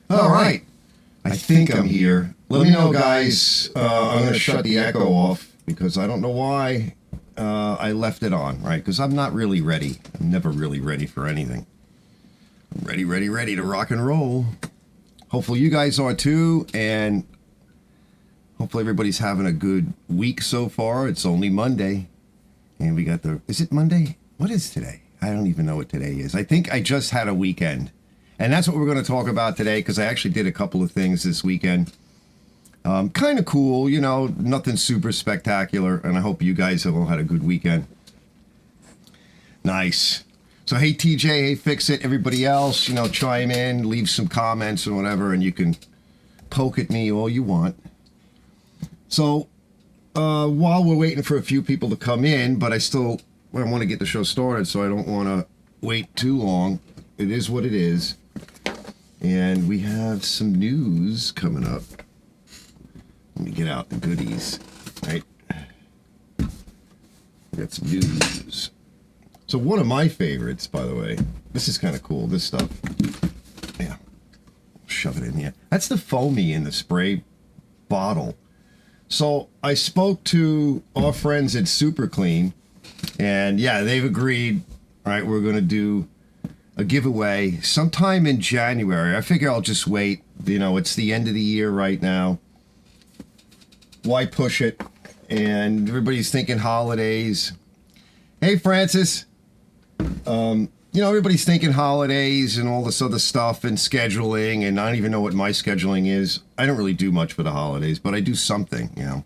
All right. I think I'm here. Let me know, guys. I'm going to shut the echo off because I don't know why I left it on, right? Because I'm not really ready. I'm never really ready for anything. I'm ready to rock and roll. Hopefully you guys are too, and hopefully everybody's having a good week so far. It's only Monday, and we got the... Is it Monday? What is today? I don't even know what today is. I think I just had a weekend. And that's what we're going to talk about today, because I actually did a couple of things this weekend. Kind of cool, you know, nothing super spectacular, and I hope you guys have all had a good weekend. Nice. So, hey, TJ, hey, Fix It, everybody else, you know, chime in, leave some comments or whatever, and you can poke at me all you want. So, while we're waiting for a few people to come in, but I want to get the show started, so I don't want to wait too long. It is what it is. And we have some news coming up. Let me get out the goodies. Right? We got some news. So one of my favorites, by the way, this is kind of cool, this stuff. Yeah. Shove it in here. That's the foamy in the spray bottle. So I spoke to our friends at Super Clean, and yeah, they've agreed. All right, we're going to do a giveaway sometime in January. I figure I'll just wait. You know, it's the end of the year right now. Why push it? And everybody's thinking holidays. Hey, Francis. You know, everybody's thinking holidays and all this other stuff and scheduling, and I don't even know what my scheduling is. I don't really do much for the holidays, but I do something, you know.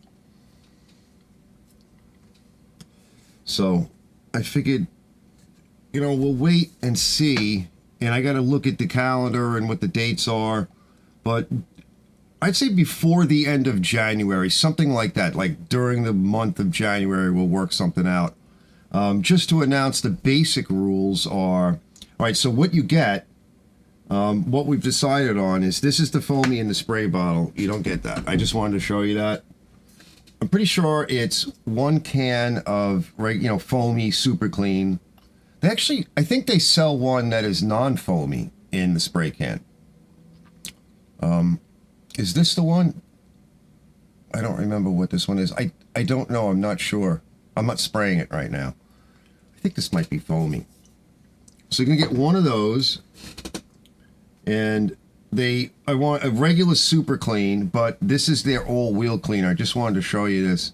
So I figured, you know, we'll wait and see, and I got to look at the calendar and what the dates are, but I'd say before the end of January, something like that, like during the month of January, we'll work something out. Just to announce the basic rules are, all right, so what you get, what we've decided on is this is the foamy in the spray bottle. You don't get that. I just wanted to show you that. I'm pretty sure it's 1 can of, you know, foamy Super Clean. They actually, I think they sell one that is non-foamy in the spray can. Is this the one? I don't remember what this one is. I don't know. I'm not sure. I'm not spraying it right now. I think this might be foamy. So you're going to get one of those. And I want a regular Super Clean, but this is their all-wheel cleaner. I just wanted to show you this.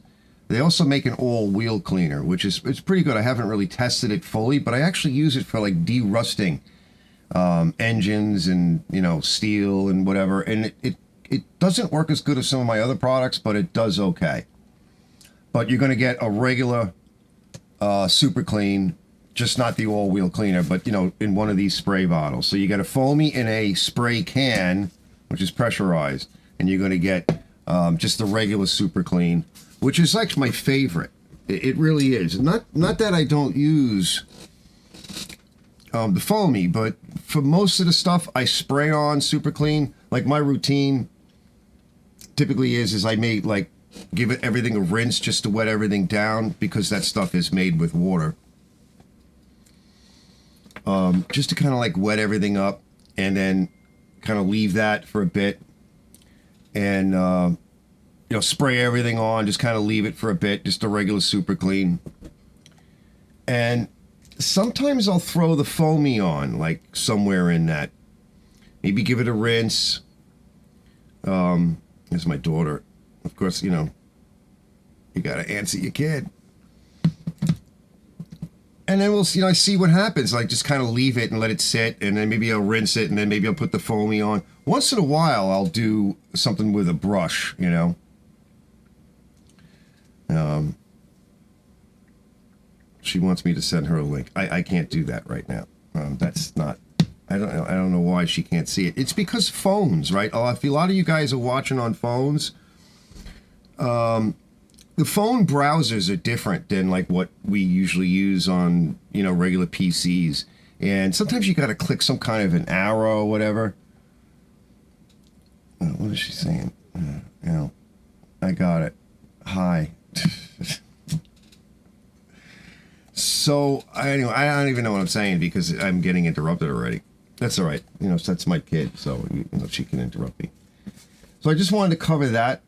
They also make an all-wheel cleaner, which is it's pretty good. I haven't really tested it fully, but I actually use it for like de-rusting engines and, you know, steel and whatever. And it doesn't work as good as some of my other products, but it does okay. But you're going to get a regular Super Clean, just not the all-wheel cleaner, but, you know, in one of these spray bottles. So you get a foamy in a spray can, which is pressurized, and you're going to get just the regular Super Clean, which is like my favorite. It really is. Not that I don't use the foamy, but for most of the stuff I spray on Super Clean, like my routine typically is I may like give it everything a rinse just to wet everything down, because that stuff is made with water. Just to kind of like wet everything up and then kind of leave that for a bit and, you know, spray everything on, just kind of leave it for a bit, just a regular Super Clean. And sometimes I'll throw the foamy on, like somewhere in that. Maybe give it a rinse. Here's my daughter. Of course, you know, you got to answer your kid. And then we'll see, you know, I see what happens. Like, just kind of leave it and let it sit, and then maybe I'll rinse it, and then maybe I'll put the foamy on. Once in a while, I'll do something with a brush, you know. She wants me to send her a link. I can't do that right now. That's not... I don't know why she can't see it. It's because phones, right? If a lot of you guys are watching on phones, the phone browsers are different than like what we usually use on, you know, regular PCs. And sometimes you got to click some kind of an arrow or whatever. What is she saying? You know, I got it. Hi. So, anyway, I don't even know what I'm saying because I'm getting interrupted already. That's all right. You know, that's my kid, so you know she can interrupt me. So I just wanted to cover that.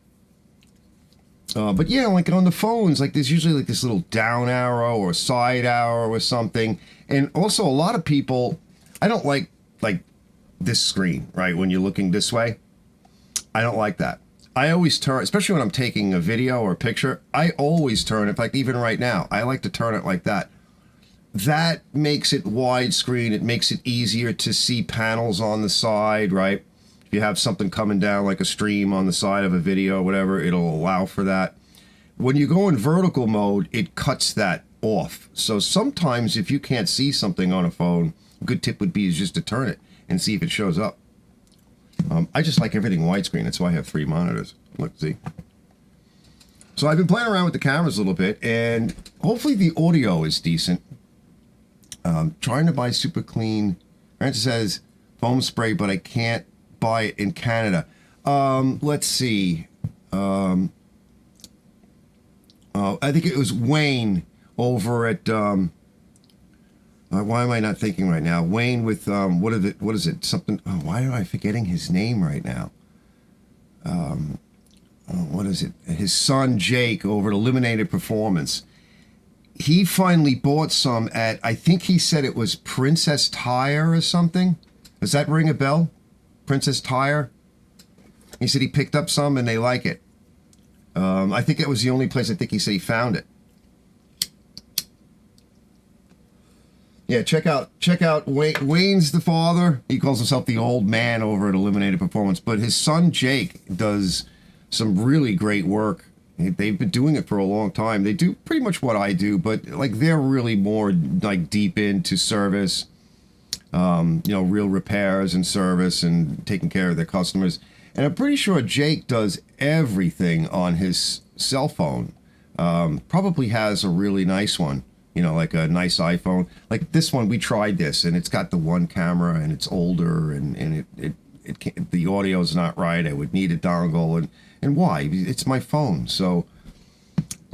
But yeah, like on the phones, like there's usually like this little down arrow or side arrow or something. And also a lot of people, I don't like this screen, right? When you're looking this way, I don't like that. I always turn, especially when I'm taking a video or a picture, I always turn it, like even right now, I like to turn it like that. That makes it widescreen. It makes it easier to see panels on the side, right? If you have something coming down like a stream on the side of a video or whatever, it'll allow for that. When you go in vertical mode, it cuts that off. So sometimes if you can't see something on a phone, a good tip would be is just to turn it and see if it shows up. I just like everything widescreen. That's why I have 3 monitors. Let's see. So I've been playing around with the cameras a little bit, and hopefully the audio is decent. Trying to buy super clean. Francis says foam spray, but I can't buy it in Canada. Let's see. I think it was Wayne over at why am I not thinking right now? Wayne with what is it? Something. Oh, why am I forgetting his name right now? What is it? His son Jake over at Eliminated Performance. He finally bought some at, I think he said it was Princess Tire or something. Does that ring a bell? Princess Tire? He said he picked up some and they like it. I think that was the only place I think he said he found it. Yeah, check out Wayne's the father. He calls himself the old man over at Eliminated Performance, but his son Jake does some really great work. They've been doing it for a long time. They do pretty much what I do, but like they're really more like deep into service, you know, real repairs and service and taking care of their customers. And I'm pretty sure Jake does everything on his cell phone. Probably has a really nice one, you know, like a nice iPhone. Like this one, we tried this, and it's got the one camera, and it's older, and it can't, the audio's not right. I would need a dongle, and why? It's my phone. So,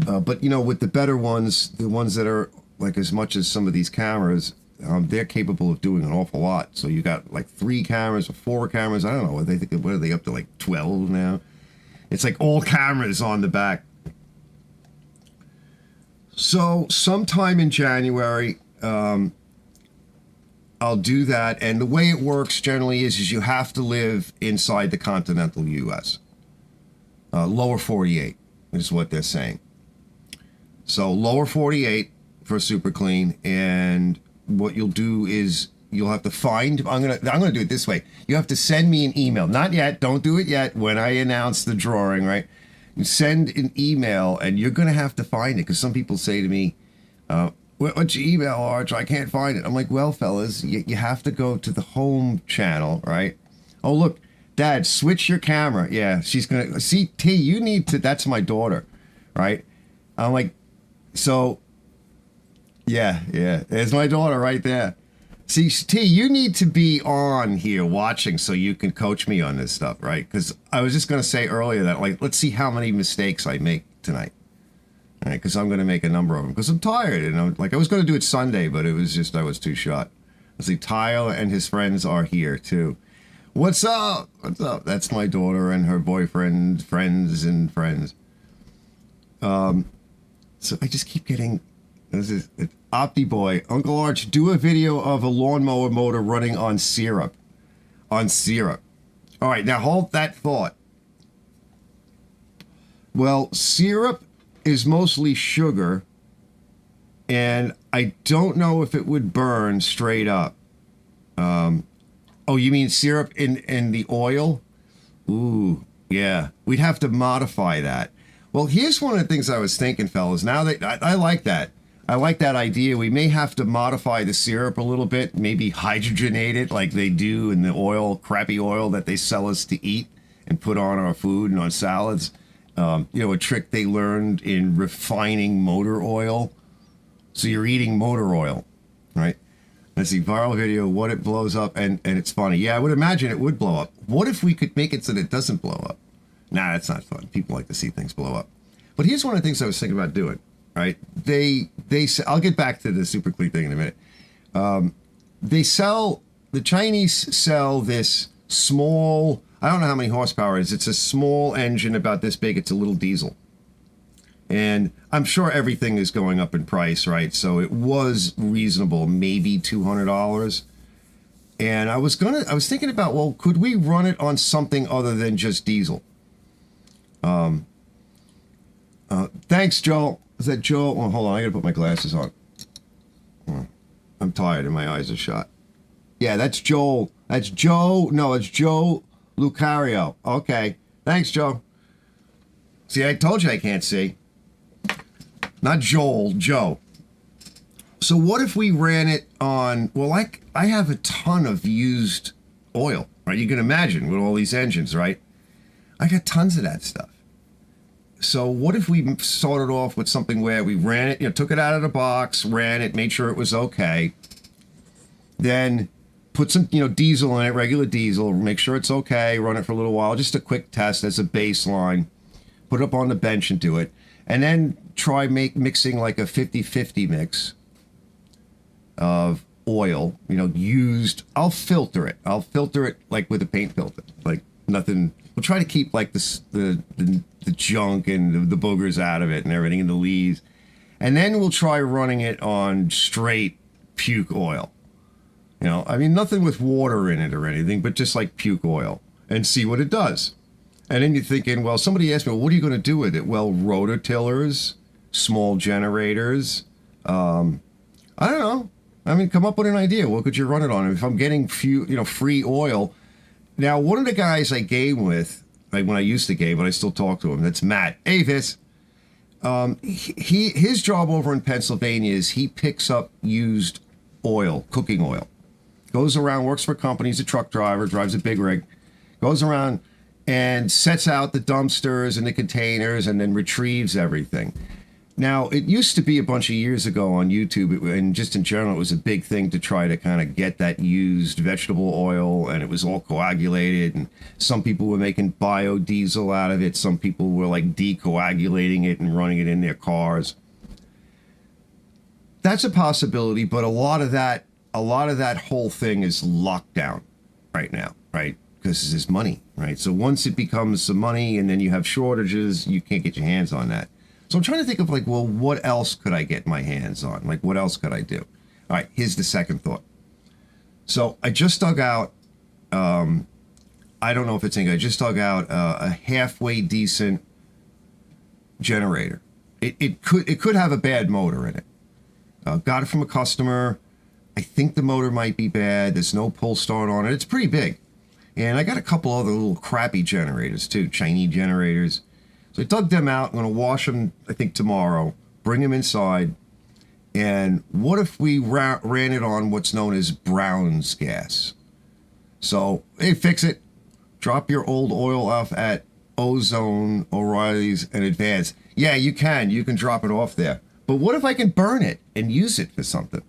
but you know, with the better ones, the ones that are like as much as some of these cameras, they're capable of doing an awful lot. So you got like 3 cameras or 4 cameras. I don't know. What are they up to, like 12 now? It's like all cameras on the back. So sometime in January, I'll do that. And the way it works generally is you have to live inside the continental U.S. Lower 48 is what they're saying. So lower 48 for super clean, and what you'll do is you'll have to find. I'm gonna do it this way. You have to send me an email. Not yet. Don't do it yet. When I announce the drawing, right? You send an email, and you're gonna have to find it, because some people say to me, "What's your email, Arch? I can't find it." I'm like, "Well, fellas, you have to go to the home channel, right?" Oh, look, Dad, switch your camera. Yeah, she's gonna see. T, you need to. That's my daughter, right? I'm like, so. Yeah, there's my daughter right there. See, T, you need to be on here watching so you can coach me on this stuff, right? Because I was just going to say earlier that, like, let's see how many mistakes I make tonight. All right, because I'm going to make a number of them. Because I'm tired. And I was going to do it Sunday, but it was just, I was too shot. I see Tyler and his friends are here, too. What's up? What's up? That's my daughter and her boyfriend, friends. So I just keep getting... This is Opti Boy. Uncle Arch, do a video of a lawnmower motor running on syrup. On syrup. All right, now hold that thought. Well, syrup is mostly sugar, and I don't know if it would burn straight up. Oh, you mean syrup in the oil? Ooh, yeah. We'd have to modify that. Well, here's one of the things I was thinking, fellas. Now that I like that. I like that idea. We may have to modify the syrup a little bit, maybe hydrogenate it like they do in the oil, crappy oil that they sell us to eat and put on our food and on salads. You know, a trick they learned in refining motor oil. So you're eating motor oil, right? Let's see, viral video, what it blows up, and it's funny. Yeah, I would imagine it would blow up. What if we could make it so that it doesn't blow up? Nah, that's not fun. People like to see things blow up. But here's one of the things I was thinking about doing. Right? They say, I'll get back to the super clean thing in a minute. They sell the Chinese sell this small, I don't know how many horsepower it is. It's a small engine about this big. It's a little diesel. And I'm sure everything is going up in price, right? So it was reasonable, maybe $200. And I was thinking about, well, could we run it on something other than just diesel? Thanks, Joel. Is that Joel? Well, hold on, I gotta put my glasses on. I'm tired and my eyes are shut. Yeah, that's Joel. That's Joe. No, it's Joe Lucario. Okay. Thanks, Joe. See, I told you I can't see. Not Joel, Joe. So what if we ran it on, well, I have a ton of used oil, right? You can imagine with all these engines, right? I got tons of that stuff. So what if we started off with something where we ran it, took it out of the box, ran it, made sure it was okay. Then put some, diesel in it, regular diesel, make sure it's okay, run it for a little while, just a quick test as a baseline, put it up on the bench and do it. And then try mixing like a 50-50 mix of oil, used. I'll filter it like with a paint filter, like nothing. We'll try to keep like the junk and the boogers out of it and everything and the leaves. And then we'll try running it on straight puke oil. Nothing with water in it or anything, but just like puke oil and see what it does. And then you're thinking, well, somebody asked me, well, what are you going to do with it? Well, rototillers, small generators. I don't know. Come up with an idea. What could you run it on? If I'm getting free oil. Now, one of the guys I game with, like when I used to game, but I still talk to him, that's Matt Avis. His job over in Pennsylvania is he picks up used oil, cooking oil. Goes around, works for companies, a truck driver, drives a big rig, goes around and sets out the dumpsters and the containers and then retrieves everything. Now, it used to be a bunch of years ago on YouTube, and just in general, it was a big thing to try to kind of get that used vegetable oil, and it was all coagulated, and some people were making biodiesel out of it. Some people were like decoagulating it and running it in their cars. That's a possibility, but a lot of that whole thing is locked down right now, right? Because there's money, right? So once it becomes some money and then you have shortages, you can't get your hands on that. So I'm trying to think of like, well, what else could I get my hands on? Like, what else could I do? All right, here's the second thought. So I just dug out, I don't know if it's anything, I just dug out a halfway decent generator. It could have a bad motor in it. Got it from a customer. I think the motor might be bad. There's no pull start on it. It's pretty big. And I got a couple other little crappy generators too, Chinese generators. So I dug them out. I'm going to wash them, I think, tomorrow. Bring them inside. And what if we ran it on what's known as Brown's gas? So, hey, fix it. Drop your old oil off at Ozone, O'Reilly's, and Advance. Yeah, you can. You can drop it off there. But what if I can burn it and use it for something?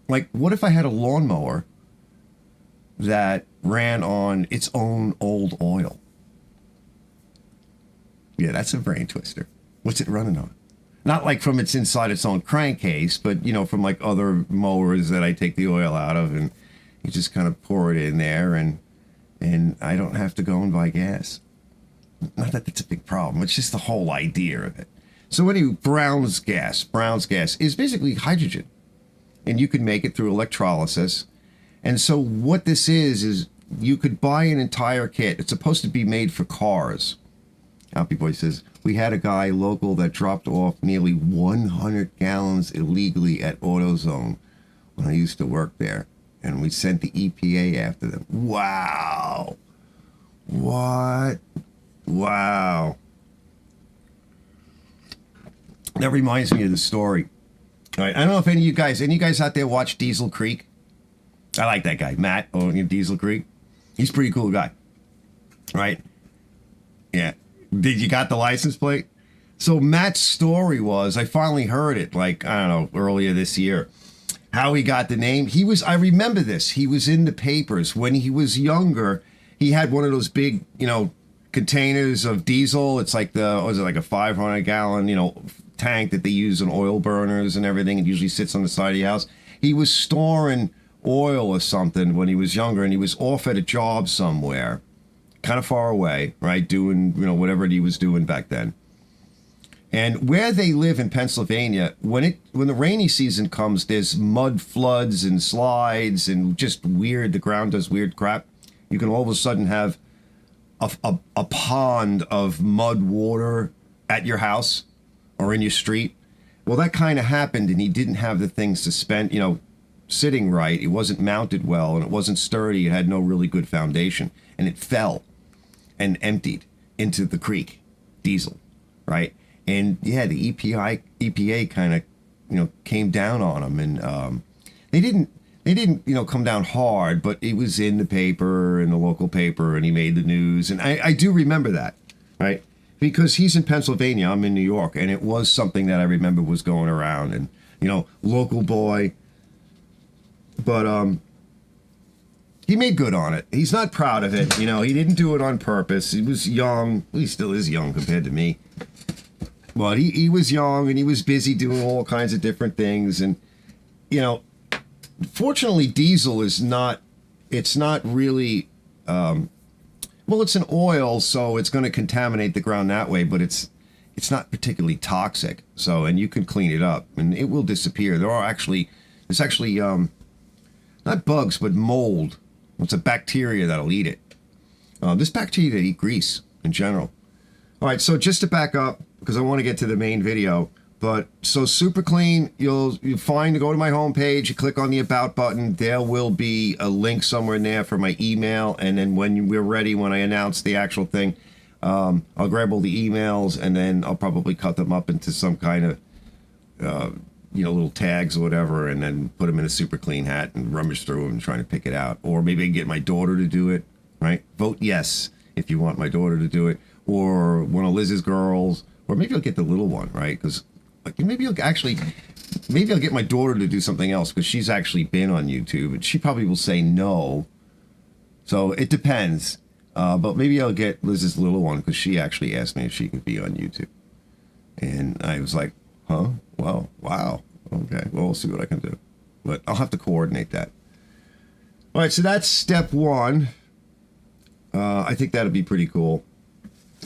Like, what if I had a lawnmower that ran on its own old oil? Yeah, that's a brain twister. What's it running on? Not like from its inside its own crankcase, but, from like other mowers that I take the oil out of, and you just kind of pour it in there, and I don't have to go and buy gas. Not that it's a big problem. It's just the whole idea of it. So anyway, Brown's gas is basically hydrogen, and you can make it through electrolysis. And so what this is you could buy an entire kit. It's supposed to be made for cars. Happy Boy says, we had a guy local that dropped off nearly 100 gallons illegally at AutoZone when I used to work there. And we sent the EPA after them. Wow. What? Wow. That reminds me of the story. All right, I don't know if any of you guys out there watch Diesel Creek? I like that guy, Matt, over Diesel Creek. He's a pretty cool guy. Right? Yeah. Did you got the license plate? So Matt's story was, I finally heard it, like, I don't know, earlier this year. How he got the name. I remember this. He was in the papers. When he was younger, he had one of those big, containers of diesel. It's like like a 500 gallon, tank that they use in oil burners and everything. It usually sits on the side of the house. He was storing oil or something when he was younger, and he was off at a job somewhere, kind of far away, right? Doing, you know, whatever he was doing back then. And where they live in Pennsylvania, when the rainy season comes, there's mud floods and slides and just weird, the ground does weird crap. You can all of a sudden have a pond of mud water at your house or in your street. Well, that kind of happened, and he didn't have the thing suspended, you know, sitting right. It wasn't mounted well, and it wasn't sturdy. It had no really good foundation, and it fell and emptied into the creek, diesel, right? And yeah, the EPA kind of, you know, came down on him, and they didn't, you know, come down hard, but it was in the paper, in the local paper, and he made the news, and I do remember that, right? Because he's in Pennsylvania, I'm in New York, and it was something that I remember was going around, and, you know, local boy, but he made good on it. He's not proud of it, you know, he didn't do it on purpose. He was young, well, he still is young compared to me, but he was young, and he was busy doing all kinds of different things, and, you know, fortunately, diesel is not, it's not really, well, it's an oil, so it's going to contaminate the ground that way, but it's not particularly toxic. So, and you can clean it up, and it will disappear. There's actually not bugs, but mold. It's a bacteria that'll eat it. This bacteria that eat grease in general. All right, so just to back up, because I want to get to the main video. But so super clean, you'll find, go to my homepage, you click on the about button, there will be a link somewhere in there for my email, and then when we're ready, when I announce the actual thing, I'll grab all the emails, and then I'll probably cut them up into some kind of, you know, little tags or whatever, and then put them in a super clean hat and rummage through them and trying to pick it out. Or maybe I can get my daughter to do it, right? Vote yes if you want my daughter to do it, or one of Liz's girls, or maybe I'll get the little one, right? Because maybe I'll get my daughter to do something else, because she's actually been on YouTube, and she probably will say no. So it depends. But maybe I'll get Liz's little one, because she actually asked me if she could be on YouTube. And I was like, huh? Well, wow. Okay, well, we'll see what I can do. But I'll have to coordinate that. All right, so that's step one. I think that'll be pretty cool.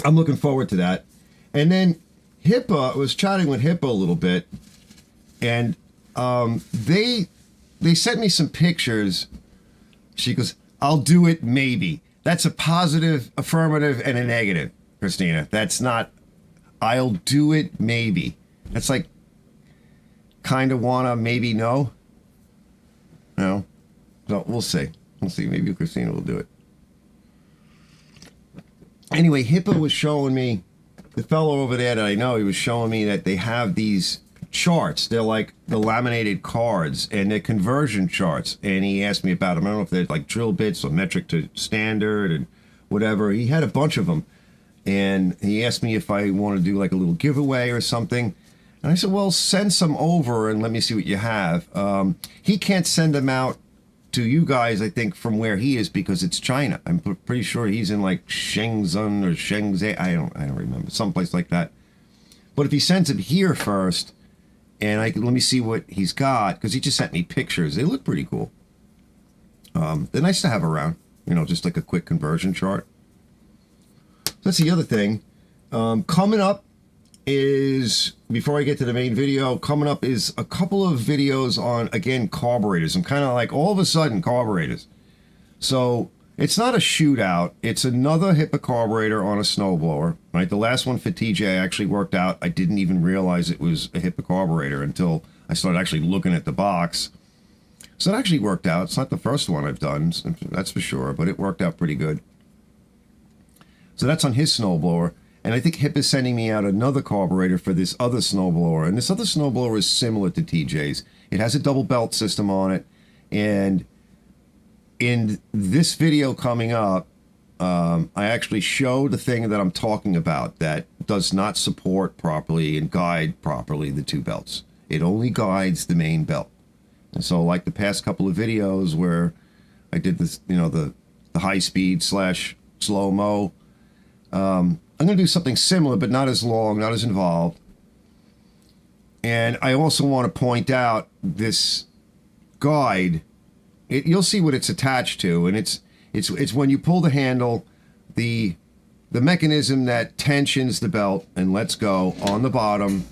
I'm looking forward to that. And then HIPAA, I was chatting with HIPAA a little bit, and they sent me some pictures. She goes, I'll do it maybe. That's a positive, affirmative, and a negative, Christina. That's not, I'll do it maybe. That's like, kind of wanna, maybe no. No. So we'll see. We'll see. Maybe Christina will do it. Anyway, HIPAA was showing me, the fellow over there that I know, he was showing me that they have these charts. They're like the laminated cards, and they're conversion charts. And he asked me about them. I don't know if they're like drill bits or metric to standard and whatever. He had a bunch of them. And he asked me if I want to do like a little giveaway or something. And I said, well, send some over and let me see what you have. He can't send them out to you guys, I think, from where he is, because it's China. I'm pretty sure he's in like Shenzhen or Shenzhen. I don't remember, someplace like that. But if he sends it here first, and let me see what he's got, because he just sent me pictures. They look pretty cool. They're nice to have around, you know, just like a quick conversion chart. That's the other thing. Coming up is, before I get to the main video, coming up is a couple of videos on, again, carburetors. I'm kind of like, all of a sudden, carburetors. So it's not a shootout. It's another HIPAA carburetor on a snowblower, right? The last one for TJ actually worked out. I didn't even realize it was a HIPAA carburetor until I started actually looking at the box. So it actually worked out. It's not the first one I've done, that's for sure, but it worked out pretty good. So that's on his snowblower. And I think HIPAA is sending me out another carburetor for this other snowblower. And this other snowblower is similar to TJ's. It has a double belt system on it. And in this video coming up, I actually show the thing that I'm talking about that does not support properly and guide properly the two belts. It only guides the main belt. And so like the past couple of videos where I did this, you know, the high speed / slow-mo, I'm going to do something similar, but not as long, not as involved. And I also want to point out this guide you'll see what it's attached to, and it's when you pull the handle, the mechanism that tensions the belt and lets go on the bottom.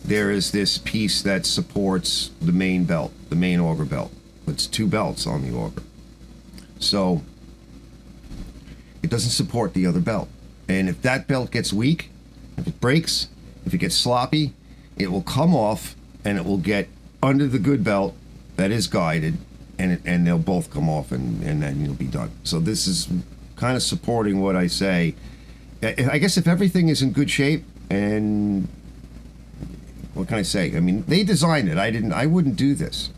There is this piece that supports the main belt, the main auger belt. It's 2 belts on the auger, so it doesn't support the other belt. And if that belt gets weak, if it breaks, if it gets sloppy, it will come off and it will get under the good belt that is guided, and they'll both come off, and then you'll be done. So this is kind of supporting what I say. I guess if everything is in good shape, and what can I say? I mean, they designed it. I wouldn't do this.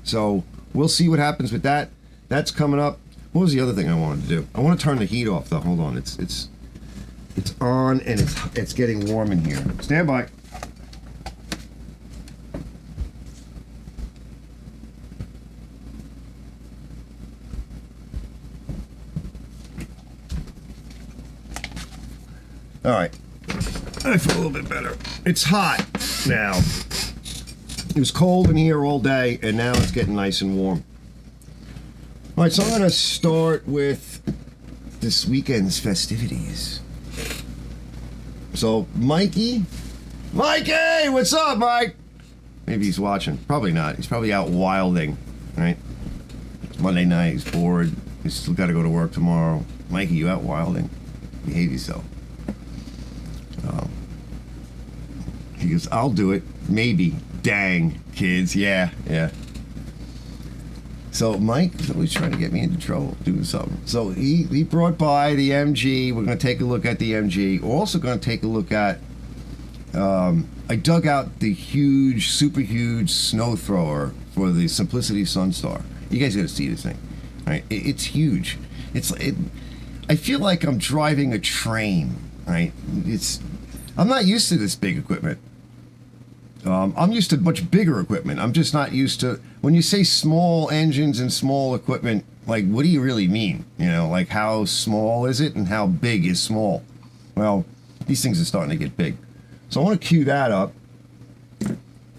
So we'll see what happens with that. That's coming up. What was the other thing I wanted to do? I want to turn the heat off though. Hold on. It's on, and it's getting warm in here. Stand by. All right, I feel a little bit better. It's hot now. It was cold in here all day, and now it's getting nice and warm. All right, so I'm gonna start with this weekend's festivities. So Mikey, what's up, Mike? Maybe he's watching. Probably not. He's probably out wilding, right? It's Monday night. He's bored. He's still got to go to work tomorrow. Mikey, you out wilding? Behave yourself. He goes, I'll do it. Maybe. Dang, kids. Yeah. So Mike is always trying to get me into trouble, doing something. So he brought by the MG. We're going to take a look at the MG. We're also going to take a look at, I dug out the huge, super huge SnowThrower for the Simplicity Sunstar. You guys got to see this thing. All right? It's huge. I feel like I'm driving a train, right? I'm not used to this big equipment. I'm used to much bigger equipment. I'm just not used to, when you say small engines and small equipment, like, what do you really mean? You know, like, how small is it and how big is small? Well, these things are starting to get big. So I want to cue that up.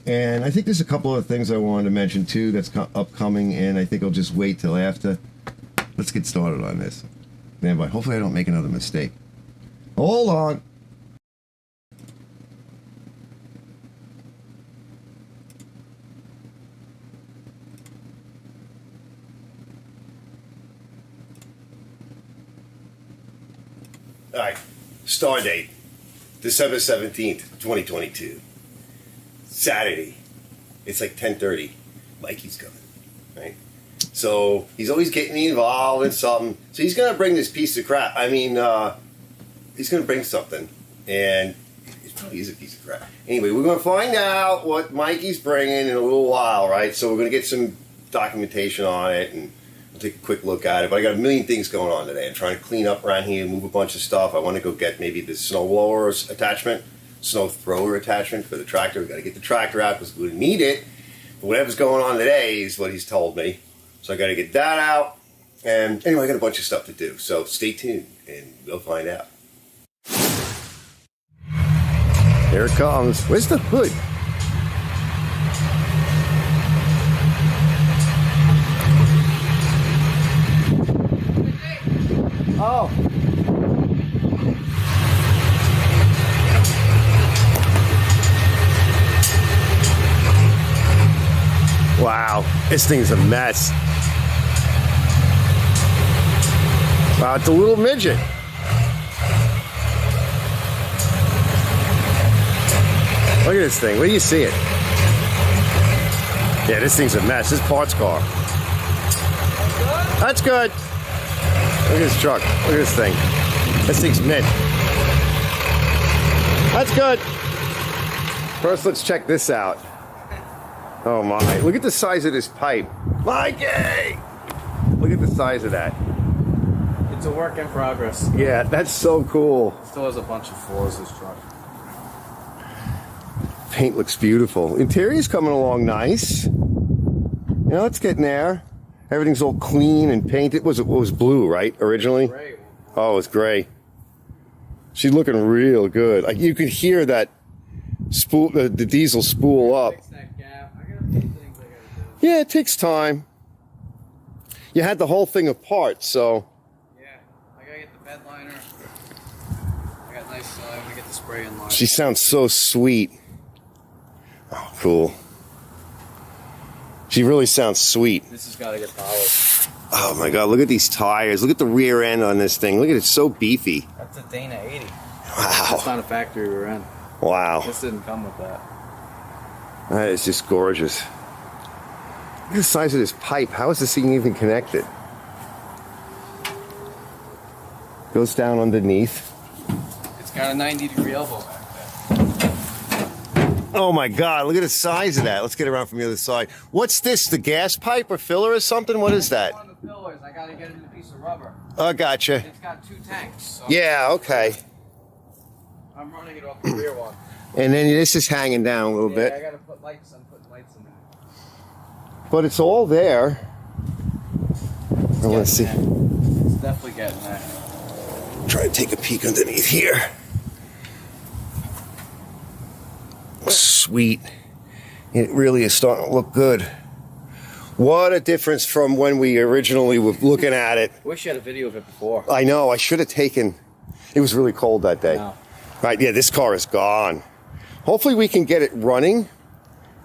And I think there's a couple of things I wanted to mention too that's upcoming, and I think I'll just wait till after. Let's get started on this. Man, but hopefully I don't make another mistake. Hold on. All right, star date, December 17th, 2022. Saturday. It's like 10:30. Mikey's coming, right? So he's always getting me involved in something. So he's going to bring this piece of crap. I mean, he's going to bring something. And it probably is a piece of crap. Anyway, we're going to find out what Mikey's bringing in a little while, right? So we're going to get some documentation on it, and we'll take a quick look at it. But I got a million things going on today. I'm trying to clean up around here, move a bunch of stuff. I want to go get maybe the snowblower attachment, SnowThrower attachment for the tractor. We've got to get the tractor out because we need it. But whatever's going on today is what he's told me. So I got to get that out. And anyway, I got a bunch of stuff to do. So stay tuned and we'll find out. Here it comes. Where's the hood? Oh. Wow, this thing's a mess. Wow, it's a little midget. Look at this thing. Where do you see it? Yeah, this thing's a mess. This parts car. That's good. Look at this truck. Look at this thing. This thing's mint. That's good. First, let's check this out. Oh my, look at the size of this pipe. Mikey! Look at the size of that. It's a work in progress. Yeah, that's so cool. Still has a bunch of flaws, this truck. Paint looks beautiful. Interior's coming along nice. You know, it's getting there. Everything's all clean and painted. It was blue, right, originally? Gray. Oh, it's gray. She's looking real good. Like, you could hear that spool, the diesel spool up. Fix that gap. I got a few things I gotta do. Yeah, it takes time. You had the whole thing apart, so. Yeah, I gotta get the bed liner. I got nice, I'm gonna get the spray in line. She sounds so sweet. Oh, cool. She really sounds sweet. This has gotta get powered. Oh my God, look at these tires. Look at the rear end on this thing. Look at it, it's so beefy. That's a Dana 80. Wow. That's not a factory we're in. Wow. This didn't come with that. That is just gorgeous. Look at the size of this pipe. How is this thing even connected? Goes down underneath. It's got a 90-degree elbow back there. Oh my God, look at the size of that. Let's get around from the other side. What's this, the gas pipe or filler or something? What is that? One of the fillers, I gotta get it in a piece of rubber. Oh, gotcha. It's got 2 tanks. So Yeah, okay. I'm running it off the rear one. And then this is hanging down a little Yeah, bit. I gotta put lights, I'm putting lights in there. But it's all there. I want to see. It's definitely getting there. Try to take a peek underneath here. Sweet. It really is starting to look good. What a difference from when we originally were looking at it. Wish you had a video of it before. I know, I should have taken. It was really cold that day. No. Right, yeah, this car is gone. Hopefully we can get it running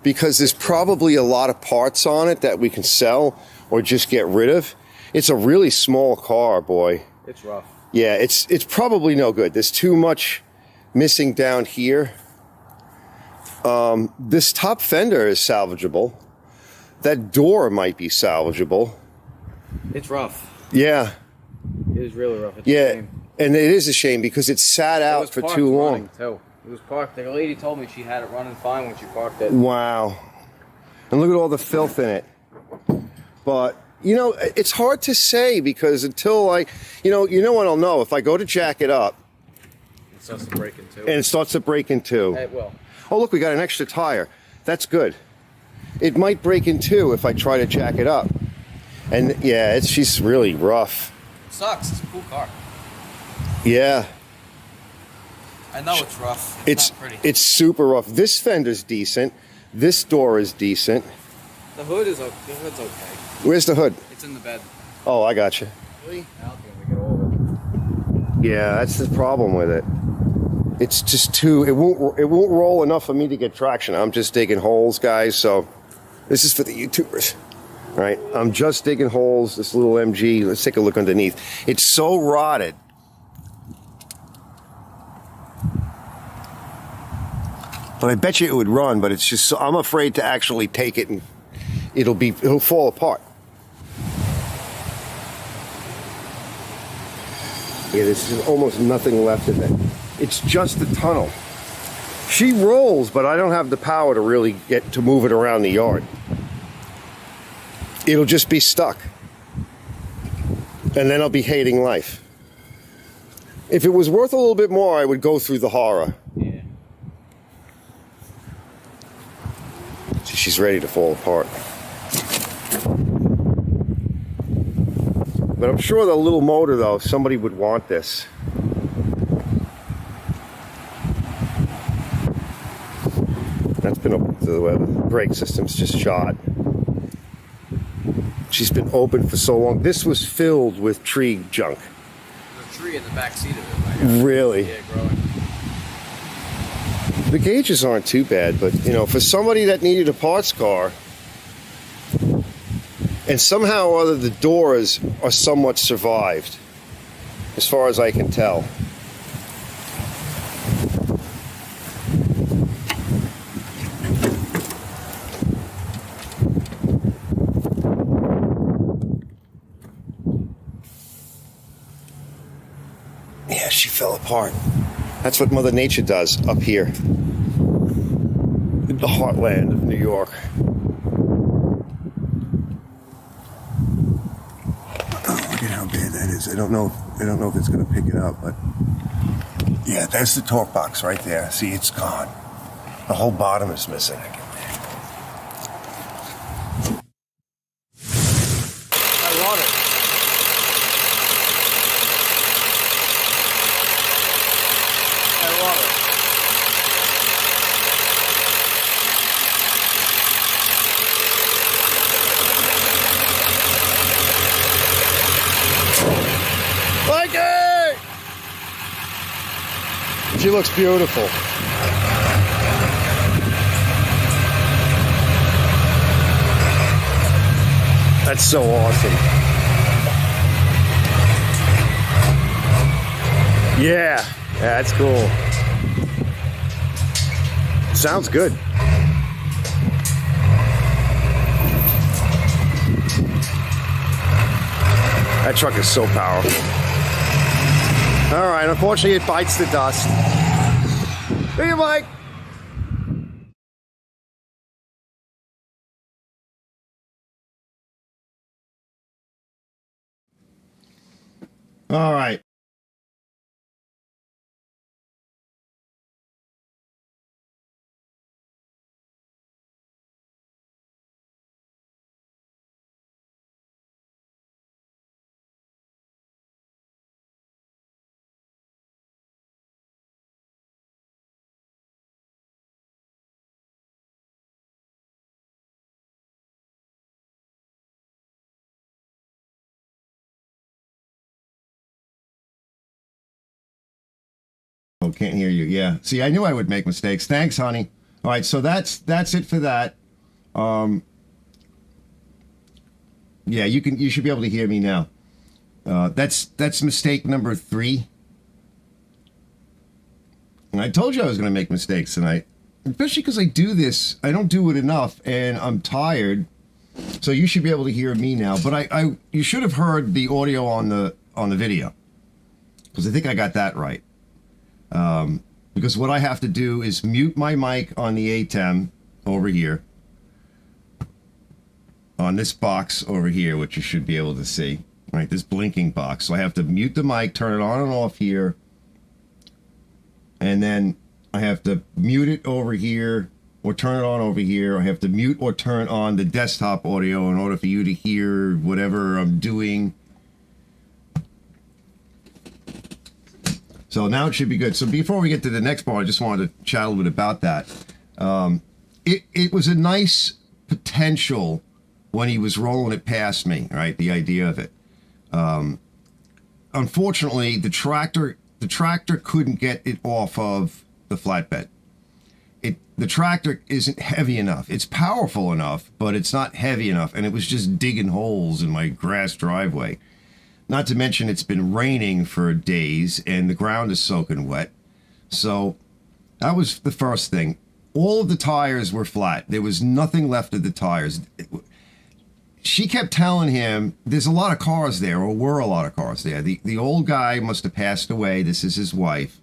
because there's probably a lot of parts on it that we can sell or just get rid of. It's a really small car, boy. It's rough. Yeah, it's probably no good. There's too much missing down here. This top fender is salvageable. That door might be salvageable. It's rough. Yeah. It is really rough. It's a Yeah, shame. and it is a shame because it sat It out was for parked too long. running, too. It was parked. The lady told me she had it running fine when she parked it. Wow. And look at all the filth in it. But, you know, it's hard to say because until you know what I'll know. If I go to jack it up It starts to break in two. and it starts to break in two. It will. Oh, look, we got an extra tire. That's good. It might break in two if I try to jack it up. And yeah, she's really rough. It sucks. It's a cool car. Yeah. I know it's rough. It's not pretty. It's super rough. This fender's decent. This door is decent. The hood is okay. The hood's okay. Where's the hood? It's in the bed. Oh, I got you. Really? Now it's gonna get all of it. Yeah, that's the problem with it. It's just too. It won't roll enough for me to get traction. I'm just digging holes, guys. So this is for the YouTubers, right? I'm just digging holes. This little MG. Let's take a look underneath. It's so rotted. But I bet you it would run. But it's just. So, I'm afraid to actually take it, and it'll fall apart. Yeah, there's almost nothing left of it. It's just the tunnel. She rolls, but I don't have the power to really get to move it around the yard. It'll just be stuck. And then I'll be hating life. If it was worth a little bit more, I would go through the horror. Yeah. See, she's ready to fall apart. But I'm sure the little motor, though, somebody would want this. That's been open to the weather. The brake system's just shot. She's been open for so long. This was filled with tree junk. There's a tree in the back seat of it. Like, Really? yeah, growing. The gauges aren't too bad, but you know, for somebody that needed a parts car, and somehow or other the doors are somewhat survived, as far as I can tell. Yeah, she fell apart. That's what Mother Nature does up here in the heartland of New York. Oh, look at how bad that is. I don't know if it's going to pick it up, but yeah, there's the torque box right there. See, it's gone. The whole bottom is missing. I love it. I love it. She looks beautiful. That's so awesome. Yeah, that's cool. Sounds good. That truck is so powerful. All right, unfortunately it bites the dust. See you, Mike. All right. Oh, can't hear you. Yeah. See, I knew I would make mistakes. Thanks, honey. All right, so that's it for that. Yeah, you should be able to hear me now. That's mistake number 3. And I told you I was going to make mistakes tonight, especially because I do this. I don't do it enough, and I'm tired. So you should be able to hear me now. But you should have heard the audio on the video, because I think I got that right. Because what I have to do is mute my mic on the ATEM over here, on this box over here, which you should be able to see, right? This blinking box. So I have to mute the mic, turn it on and off here, and then I have to mute it over here or turn it on over here. I have to mute or turn on the desktop audio in order for you to hear whatever I'm doing. So now it should be good. So before we get to the next part, I just wanted to chat a little bit about that. It was a nice potential when he was rolling it past me, right? The idea of it. Unfortunately, the tractor couldn't get it off of the flatbed. The tractor isn't heavy enough. It's powerful enough, but it's not heavy enough. And it was just digging holes in my grass driveway. Not to mention it's been raining for days and the ground is soaking wet. So that was the first thing. All of the tires were flat. There was nothing left of the tires. She kept telling him there's a lot of cars there, or were a lot of cars there. The old guy must have passed away. This is his wife,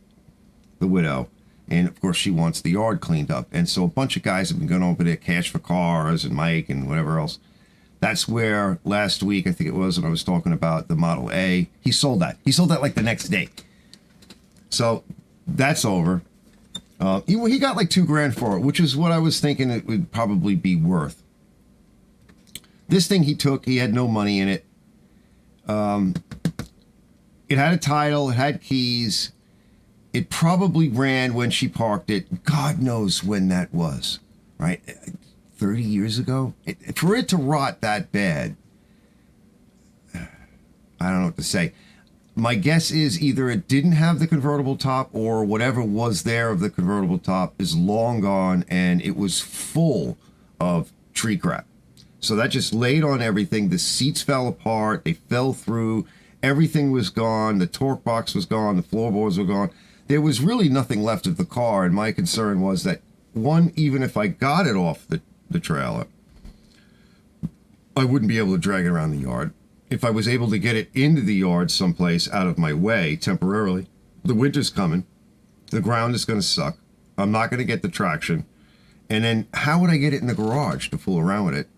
the widow. And of course she wants the yard cleaned up. And so a bunch of guys have been going over there, Cash for Cars and Mike and whatever else. That's where last week, I think it was, when I was talking about the Model A, he sold that. He sold that like the next day. So that's over. He got like $2,000 for it, which is what I was thinking it would probably be worth. This thing he took, he had no money in it. It had a title, it had keys. It probably ran when she parked it. God knows when that was, right? 30 years ago? For it to rot that bad, I don't know what to say. My guess is either it didn't have the convertible top, or whatever was there of the convertible top is long gone and it was full of tree crap. So that just laid on everything. The seats fell apart. They fell through. Everything was gone. The torque box was gone. The floorboards were gone. There was really nothing left of the car. And my concern was that, one, even if I got it off the trailer, I wouldn't be able to drag it around the yard. If I was able to get it into the yard someplace out of my way temporarily, the winter's coming, the ground is going to suck, I'm not going to get the traction, and then how would I get it in the garage to fool around with it?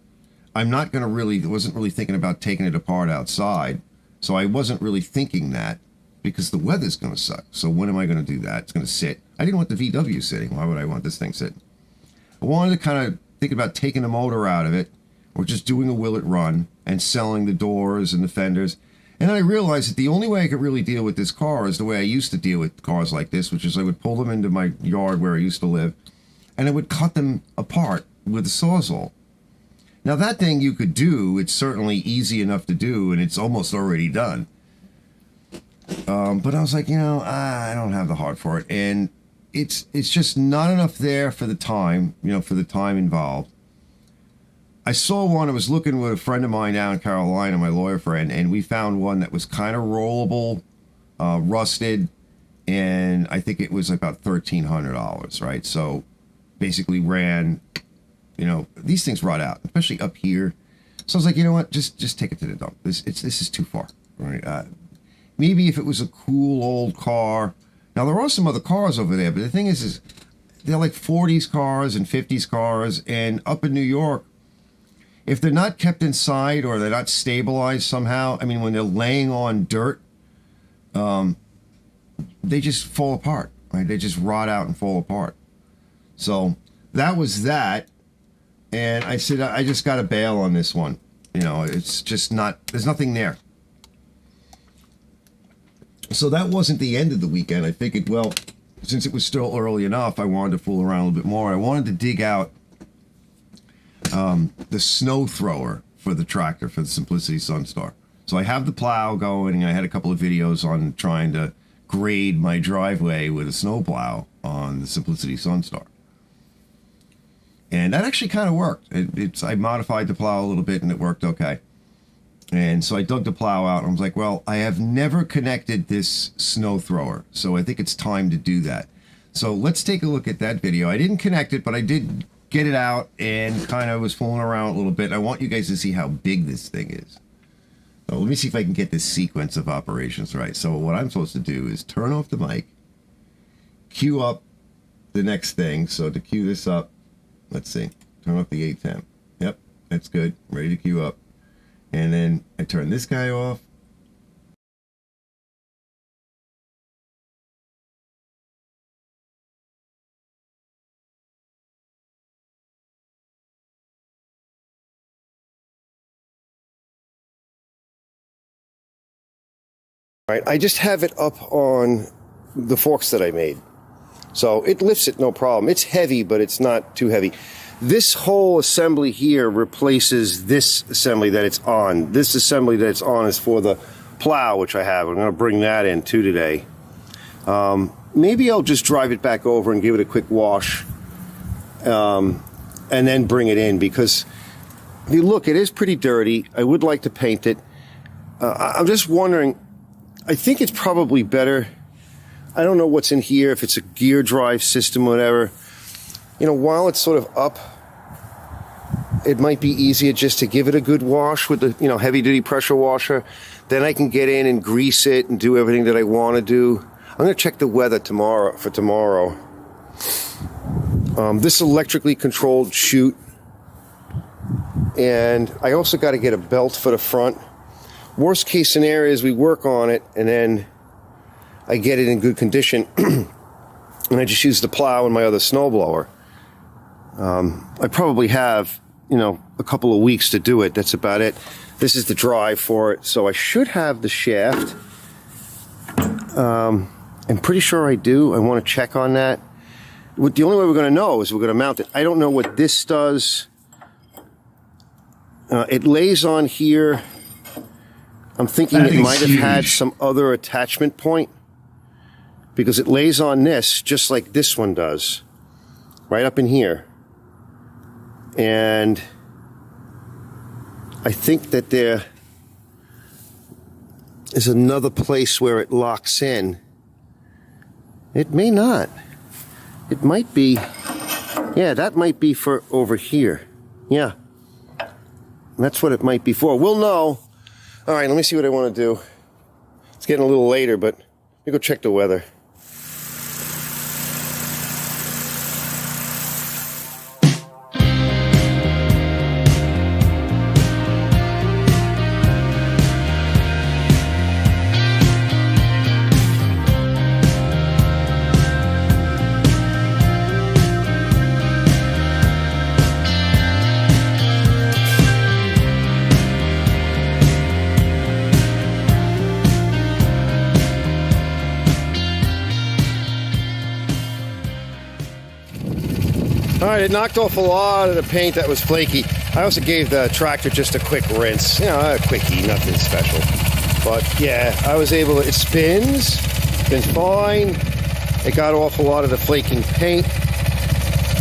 I'm not going to wasn't really thinking about taking it apart outside, so I wasn't really thinking that, because the weather's going to suck. So when am I going to do that? It's going to sit. I didn't want the VW sitting. Why would I want this thing sitting? I wanted to kind of think about taking the motor out of it, or just doing a will it run and selling the doors and the fenders. And then I realized that the only way I could really deal with this car is the way I used to deal with cars like this, which is I would pull them into my yard where I used to live, and I would cut them apart with a Sawzall. Now that thing you could do, it's certainly easy enough to do, and it's almost already done. But I was like, I don't have the heart for it. And it's just not enough there for the time, for the time involved. I saw one, I was looking with a friend of mine down in Carolina, my lawyer friend, and we found one that was kind of rollable, rusted, and I think it was about $1,300, right? So basically ran, these things rot out, especially up here. So I was like, you know what, just take it to the dump. This is too far, right? Maybe if it was a cool old car. Now, there are some other cars over there, but the thing is they're like 40s cars and 50s cars, and up in New York, if they're not kept inside or they're not stabilized somehow, I mean, when they're laying on dirt, they just fall apart, right? They just rot out and fall apart. So that was that. And I said, I just got to bail on this one. It's just not, there's nothing there. So that wasn't the end of the weekend. I figured, well, since it was still early enough, I wanted to fool around a little bit more. I wanted to dig out the SnowThrower for the tractor, for the Simplicity Sunstar. So I have the plow going, and I had a couple of videos on trying to grade my driveway with a snowplow on the Simplicity Sunstar. And that actually kind of worked. I modified the plow a little bit, and it worked okay. And so I dug the plow out, and I was like, well, I have never connected this SnowThrower, so I think it's time to do that. So let's take a look at that video. I didn't connect it, but I did get it out and kind of was fooling around a little bit. I want you guys to see how big this thing is. So let me see if I can get this sequence of operations right. So what I'm supposed to do is turn off the mic, cue up the next thing. So to cue this up, let's see, turn off the 810. Yep, that's good. Ready to cue up. And then I turn this guy off. All right, I just have it up on the forks that I made. So it lifts it no problem. It's heavy, but it's not too heavy. This whole assembly here replaces this assembly that it's on. This assembly that it's on is for the plow, which I have. I'm going to bring that in too today. Maybe I'll just drive it back over and give it a quick wash, and then bring it in, because if you look, it is pretty dirty. I would like to paint it. I'm just wondering, I think it's probably better. I don't know what's in here, if it's a gear drive system, whatever. While it's sort of up, it might be easier just to give it a good wash with the, heavy-duty pressure washer. Then I can get in and grease it and do everything that I want to do. I'm going to check the weather for tomorrow. This electrically controlled chute. And I also got to get a belt for the front. Worst case scenario is we work on it and then I get it in good condition and I just use the plow and my other snowblower. I probably have, a couple of weeks to do it. That's about it. This is the drive for it. So I should have the shaft. I'm pretty sure I do. I want to check on that. The only way we're going to know is we're going to mount it. I don't know what this does. It lays on here. I'm thinking it might have had some other attachment point, because it lays on this just like this one does, right up in here. And I think that there is another place where it locks in. It may not. It might be, yeah, that might be for over here. Yeah, that's what it might be for. We'll know. All right, let me see what I want to do. It's getting a little later, but let me go check the weather. All right, it knocked off a lot of the paint that was flaky. I also gave the tractor just a quick rinse. A quickie, nothing special. But yeah, I was able to, it spins fine. It got off a lot of the flaking paint.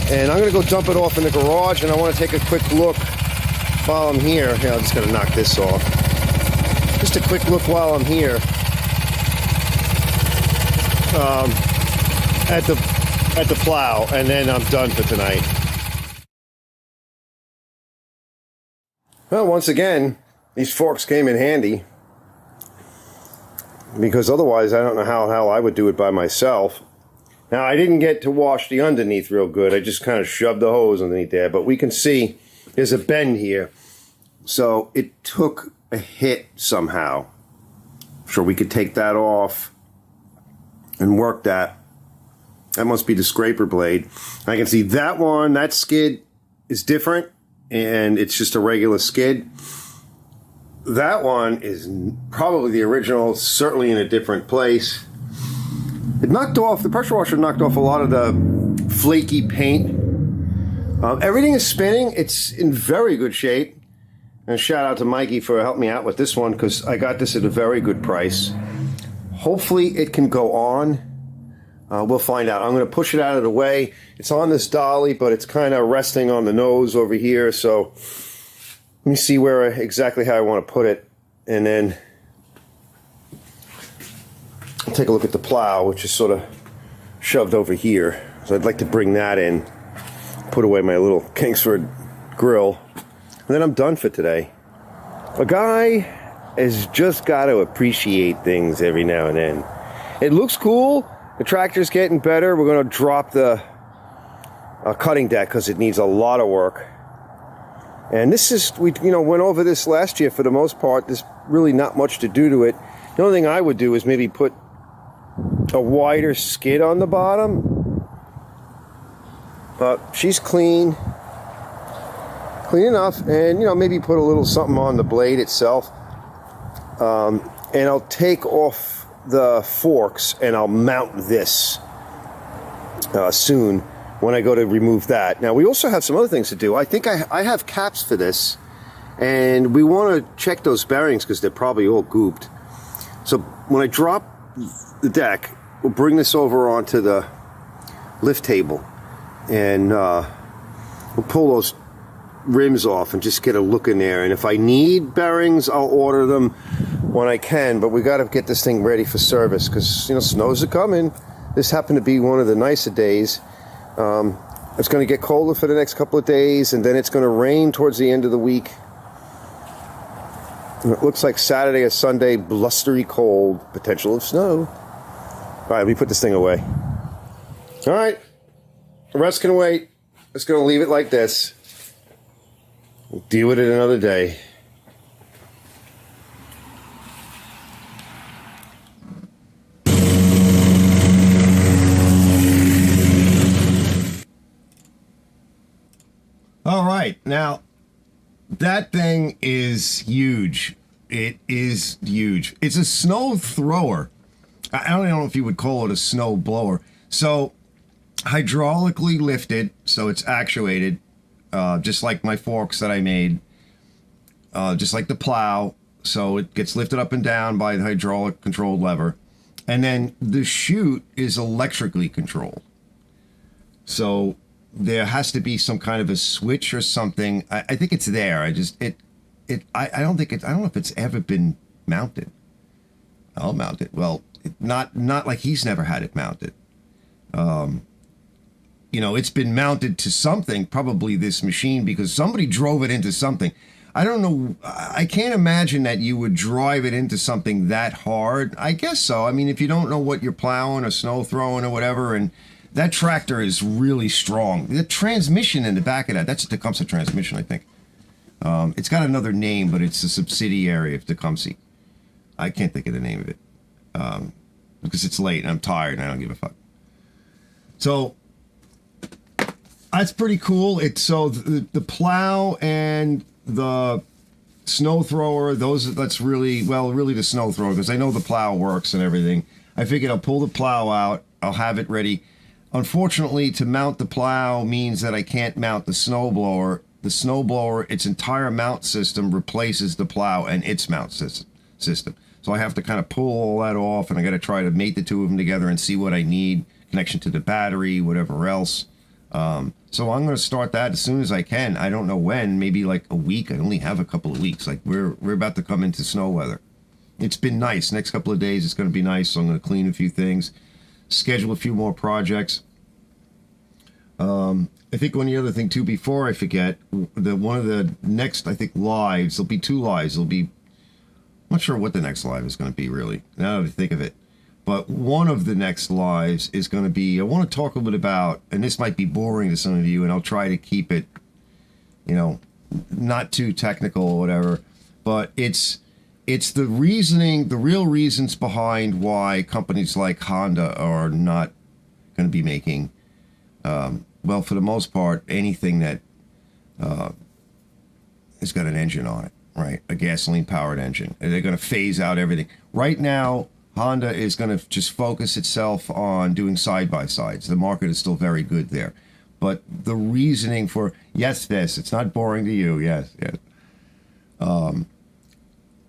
And I'm gonna go dump it off in the garage, and I wanna take a quick look while I'm here. Yeah, I'm just gonna knock this off. Just a quick look while I'm here. At the plow, and then I'm done for tonight. Well, once again, these forks came in handy, because otherwise I don't know how I would do it by myself. Now, I didn't get to wash the underneath real good. I just kind of shoved the hose underneath there, but we can see there's a bend here. So it took a hit somehow. Sure, we could take that off and work that. That must be the scraper blade. I can see that one, that skid is different, and it's just a regular skid. That one is probably the original, certainly in a different place. It knocked off, the pressure washer knocked off a lot of the flaky paint. Everything is spinning. It's in very good shape. And shout out to Mikey for helping me out with this one, because I got this at a very good price. Hopefully it can go on. We'll find out. I'm going to push it out of the way. It's on this dolly, but it's kind of resting on the nose over here. So let me see where exactly how I want to put it. And then I'll take a look at the plow, which is sort of shoved over here. So I'd like to bring that in, put away my little Kingsford grill. And then I'm done for today. A guy has just got to appreciate things every now and then. It looks cool. The tractor's getting better. We're going to drop the cutting deck because it needs a lot of work. And this is, we went over this last year for the most part. There's really not much to do to it. The only thing I would do is maybe put a wider skid on the bottom. But she's clean. Clean enough. And, maybe put a little something on the blade itself. And I'll take off the forks and I'll mount this soon when I go to remove that. Now, we also have some other things to do. I think I have caps for this, and we want to check those bearings because they're probably all gooped. So when I drop the deck, we'll bring this over onto the lift table, and we'll pull those rims off and just get a look in there. And if I need bearings, I'll order them when I can, but we got to get this thing ready for service because snows are coming. This happened to be one of the nicer days. It's going to get colder for the next couple of days, and then it's going to rain towards the end of the week. And it looks like Saturday or Sunday, blustery cold, potential of snow. All right, let me put this thing away. All right, the rest can wait. Just going to leave it like this. We'll deal with it another day. All right, now that thing is huge. It is huge. It's a SnowThrower. I don't know if you would call it a snow blower. So hydraulically lifted, so it's actuated, just like my forks that I made, just like the plow. So it gets lifted up and down by the hydraulic controlled lever, and then the chute is electrically controlled. So there has to be some kind of a switch or something. I think it's there. I don't know if it's ever been mounted. I'll mount it. Well, not like he's never had it mounted. It's been mounted to something, probably this machine, because somebody drove it into something. I don't know. I can't imagine that you would drive it into something that hard. I guess so. I mean, if you don't know what you're plowing or snow throwing or whatever, and that tractor is really strong. The transmission in the back of that's a Tecumseh transmission, I think. It's got another name, but it's a subsidiary of Tecumseh. I can't think of the name of it. Because it's late and I'm tired and I don't give a fuck. So that's pretty cool. It's so the plow and the SnowThrower, that's really the SnowThrower, because I know the plow works and everything. I figured I'll pull the plow out. I'll have it ready. Unfortunately, to mount the plow means that I can't mount the snowblower. The snowblower, its entire mount system replaces the plow and its mount system. So I have to kind of pull all that off, and I got to try to mate the two of them together and see what I need, connection to the battery, whatever else. So I'm going to start that as soon as I can. I don't know when, maybe like a week. I only have a couple of weeks. Like we're about to come into snow weather. It's been nice. Next couple of days, it's going to be nice. So I'm going to clean a few things, schedule a few more projects. I think one other thing too, before I forget, one of the next, I think, lives, there'll be 2 lives. There'll be, I'm not sure what the next live is going to be really, now that I think of it. But one of the next lives is going to be, I want to talk a little bit about, and this might be boring to some of you, and I'll try to keep it, you know, not too technical or whatever, but it's the reasoning, the real reasons behind why companies like Honda are not going to be making, well, for the most part, anything that has got an engine on it, right? A gasoline-powered engine. And they're going to phase out everything. Right now, Honda is going to just focus itself on doing side-by-sides. The market is still very good there. But the reasoning for, yes, this, it's not boring to you, yes.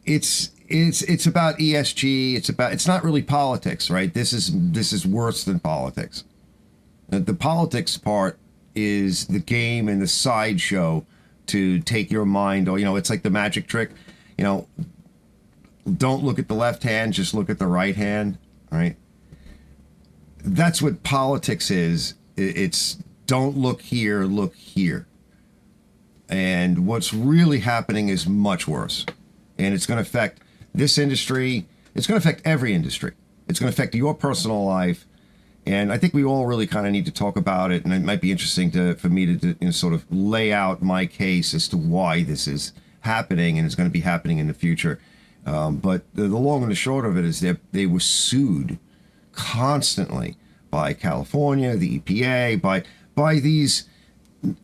It's about ESG, it's not really politics, right? This is worse than politics. The politics part is the game and the sideshow to take your mind, or, you know, it's like the magic trick, you know, don't look at the left hand, just look at the right hand, right? That's what politics is. It's don't look here, look here. And what's really happening is much worse. And it's going to affect this industry. It's going to affect every industry. It's going to affect your personal life. And I think we all really kind of need to talk about it. And it might be interesting for me to you know, sort of lay out my case as to why this is happening and it's going to be happening in the future. But the long and the short of it is that they were sued constantly by California, the EPA, by these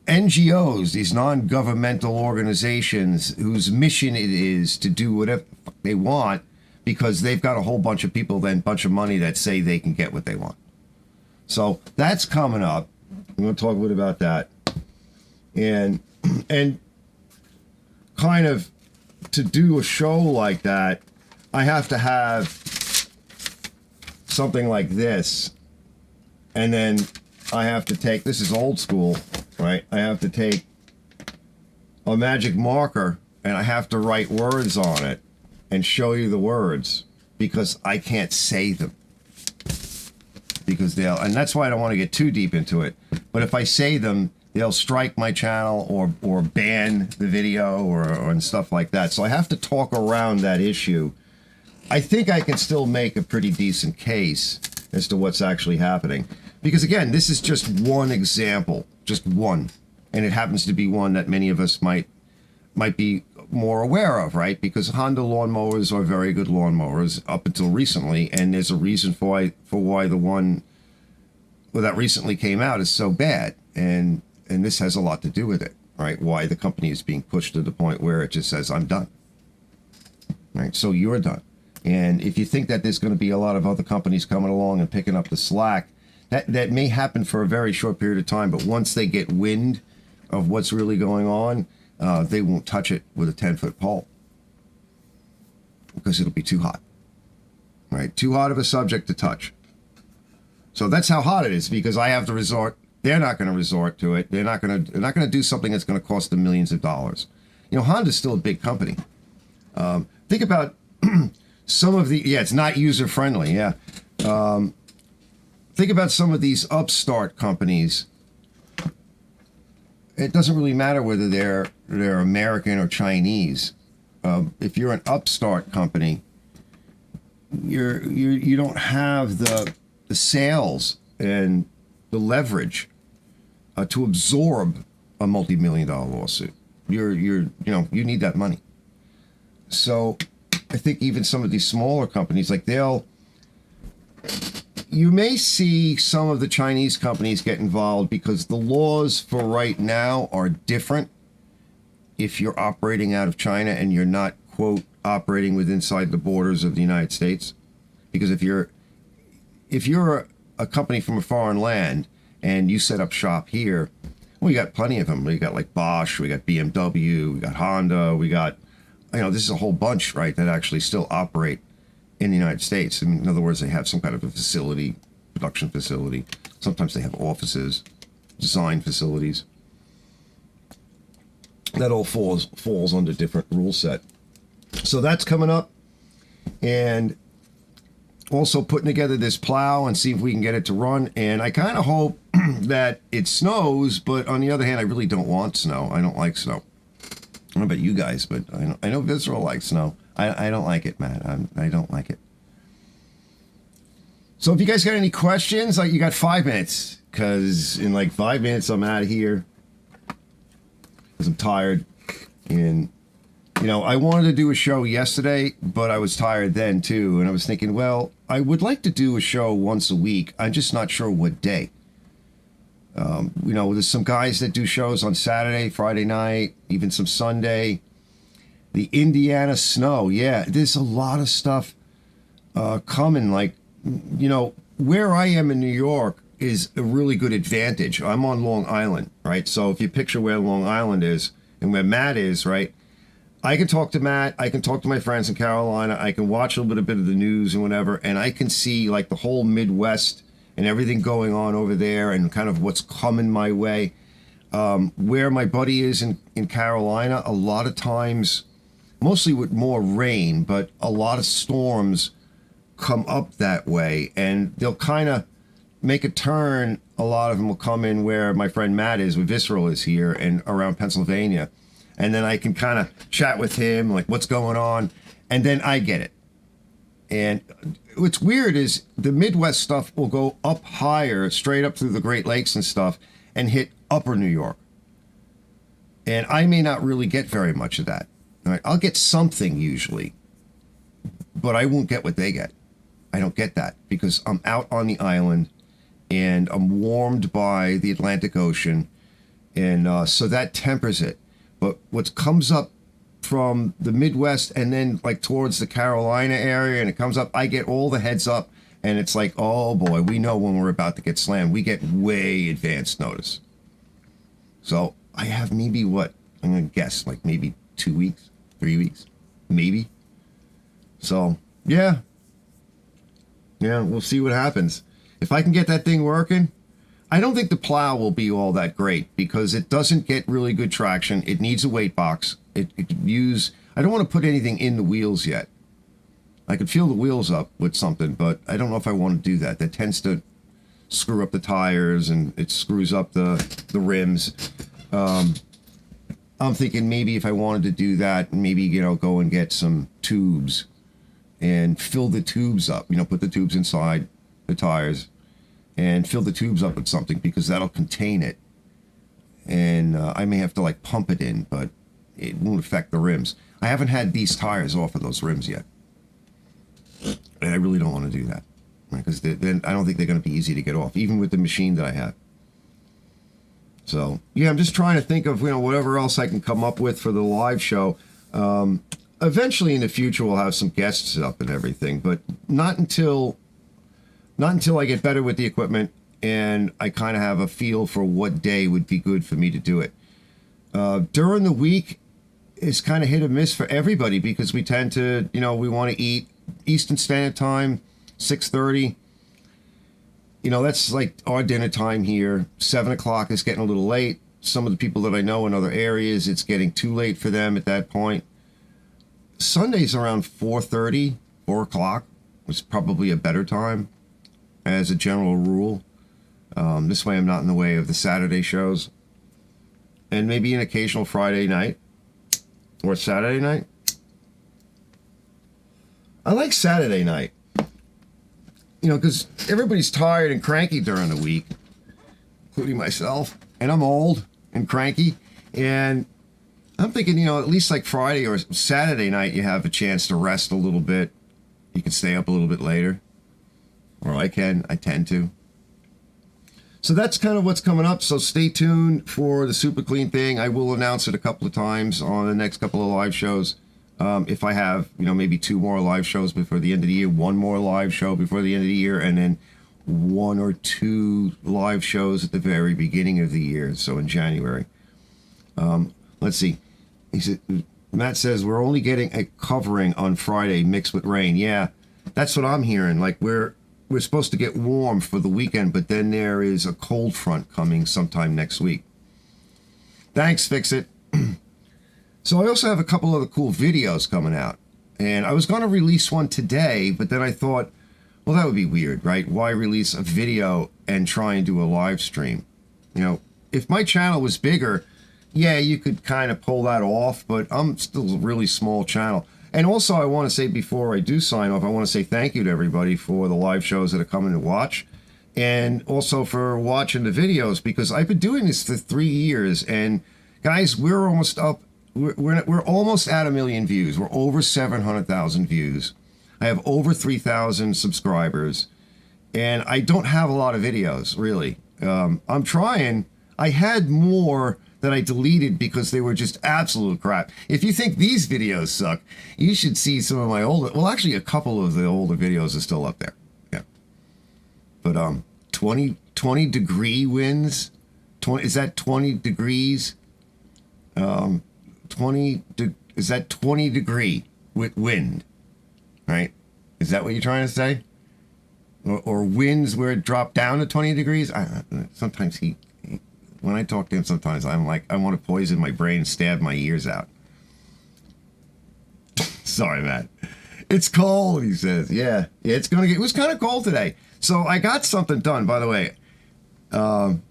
NGOs, these non-governmental organizations whose mission it is to do whatever they want, because they've got a whole bunch of people, then bunch of money that say they can get what they want. So that's coming up. I'm going to talk a bit about that. And kind of to do a show like that, I have to have something like this. And then I have to take, this is old school, right? I have to take a magic marker and I have to write words on it and show you the words because I can't say them. Because and that's why I don't want to get too deep into it. But if I say them, they'll strike my channel or ban the video and stuff like that. So I have to talk around that issue. I think I can still make a pretty decent case as to what's actually happening. Because again, this is just one example, just one. And it happens to be one that many of us might be more aware of, right? Because Honda lawnmowers are very good lawnmowers up until recently, and there's a reason for why the one that recently came out is so bad, and this has a lot to do with it, right? Why the company is being pushed to the point where it just says, I'm done, right? So you're done. And if you think that there's going to be a lot of other companies coming along and picking up the slack, that may happen for a very short period of time, but once they get wind of what's really going on, they won't touch it with a 10-foot pole because it'll be too hot, right? Too hot of a subject to touch. So that's how hot it is, because I have to resort. They're not going to resort to it. They're not going to do something that's going to cost them millions of dollars. You know, Honda's still a big company. Think about some of the, it's not user friendly. Yeah. Think about some of these upstart companies. It doesn't really matter whether they're American or Chinese. If you're an upstart company, you don't have the sales and the leverage to absorb a multi-million-dollar lawsuit. You need that money. So I think even some of these smaller companies, like you may see some of the Chinese companies get involved because the laws for right now are different if you're operating out of China and you're not, quote, operating within inside the borders of the United States. Because if you're a company from a foreign land and you set up shop here, well, we got plenty of them. We got like Bosch, we got BMW, we got Honda, we got, this is a whole bunch, right, that actually still operate in the United States. I mean, in other words, they have some kind of a facility, production facility. Sometimes they have offices, design facilities. That all falls under different rule set. So that's coming up. And also putting together this plow and see if we can get it to run. And I kind of hope that it snows, but on the other hand, I really don't want snow. I don't like snow. I don't know about you guys, but I know Visceral likes snow. I don't like it, man. I don't like it. So if you guys got any questions, like, you got 5 minutes, because in like 5 minutes I'm out of here because I'm tired. And you know, I wanted to do a show yesterday, but I was tired then too. And I was thinking, well, I would like to do a show once a week. I'm just not sure what day. You know, there's some guys that do shows on Saturday, Friday night, even some Sunday. The Indiana snow. Yeah, there's a lot of stuff coming. Like, you know, where I am in New York is a really good advantage. I'm on Long Island, right? So if you picture where Long Island is and where Matt is, right? I can talk to Matt. I can talk to my friends in Carolina. I can watch a little bit of the news and whatever, and I can see like the whole Midwest and everything going on over there and kind of what's coming my way. Where my buddy is in Carolina, a lot of times, mostly with more rain, but a lot of storms come up that way, and they'll kind of make a turn. A lot of them will come in where my friend Matt is, where Visceral is here and around Pennsylvania. And then I can kind of chat with him, like, what's going on? And then I get it. And what's weird is the Midwest stuff will go up higher, straight up through the Great Lakes and stuff, and hit upper New York. And I may not really get very much of that. All right? I'll get something usually, but I won't get what they get. I don't get that because I'm out on the island and I'm warmed by the Atlantic Ocean. And so that tempers it. But what comes up from the Midwest and then like towards the Carolina area, and it comes up, I get all the heads up, and it's like, oh boy, we know when we're about to get slammed. We get way advanced notice. So I have maybe what, I'm going to guess, like maybe 2 weeks, 3 weeks, maybe. So yeah, we'll see what happens. If I can get that thing working, I don't think the plow will be all that great because it doesn't get really good traction. It needs a weight box. I don't want to put anything in the wheels yet. I could feel the wheels up with something, but I don't know if I want to do that. That tends to screw up the tires and it screws up the rims. I'm thinking maybe if I wanted to do that, maybe, you know, go and get some tubes and fill the tubes up, you know, put the tubes inside the tires and fill the tubes up with something because that'll contain it. And I may have to like pump it in, but it won't affect the rims. I haven't had these tires off of those rims yet. And I really don't want to do that because then I don't think they're going to be easy to get off, even with the machine that I have. So yeah, I'm just trying to think of, you know, whatever else I can come up with for the live show. Eventually in the future, we'll have some guests up and everything, but not until I get better with the equipment and I kind of have a feel for what day would be good for me to do it. During the week is kind of hit or miss for everybody because we tend to, you know, we want to eat Eastern Standard Time, 6:30. You know, that's like our dinner time here. 7 o'clock is getting a little late. Some of the people that I know in other areas, it's getting too late for them at that point. Sundays around 4:30, 4 o'clock was probably a better time as a general rule. This way I'm not in the way of the Saturday shows. And maybe an occasional Friday night or Saturday night. I like Saturday night. You know, because everybody's tired and cranky during the week, including myself. And I'm old and cranky. And I'm thinking, you know, at least like Friday or Saturday night, you have a chance to rest a little bit. You can stay up a little bit later. Or I tend to. So that's kind of what's coming up. So stay tuned for the Super Clean thing. I will announce it a couple of times on the next couple of live shows. If I have, you know, maybe 2 more live shows before the end of the year, 1 more live show before the end of the year, and then 1 or 2 live shows at the very beginning of the year. So in January. Let's see. He said, Matt says we're only getting a covering on Friday mixed with rain. Yeah. That's what I'm hearing. Like we're supposed to get warm for the weekend, but then there is a cold front coming sometime next week. Thanks, Fix It. So I also have a couple other cool videos coming out. And I was going to release one today, but then I thought, well, that would be weird, right? Why release a video and try and do a live stream? You know, if my channel was bigger, yeah, you could kind of pull that off, but I'm still a really small channel. And also, I want to say before I do sign off, I want to say thank you to everybody for the live shows that are coming to watch. And also for watching the videos, because I've been doing this for 3 years. And guys, we're almost up. We're almost at 1 million views. We're over 700,000 views. I have over 3,000 subscribers. And I don't have a lot of videos, really. I'm trying. I had more that I deleted because they were just absolute crap. If you think these videos suck, you should see some of my older, well, actually a couple of the older videos are still up there. Yeah. But 20 degree winds, 20, is that 20 degrees? Is that 20 degree with wind, right? Is that what you're trying to say? Or winds where it dropped down to 20 degrees? Sometimes when I talk to him, sometimes I'm like, I want to poison my brain and stab my ears out. Sorry, Matt. It's cold, he says. Yeah, it was kind of cold today. So I got something done, by the way. I'm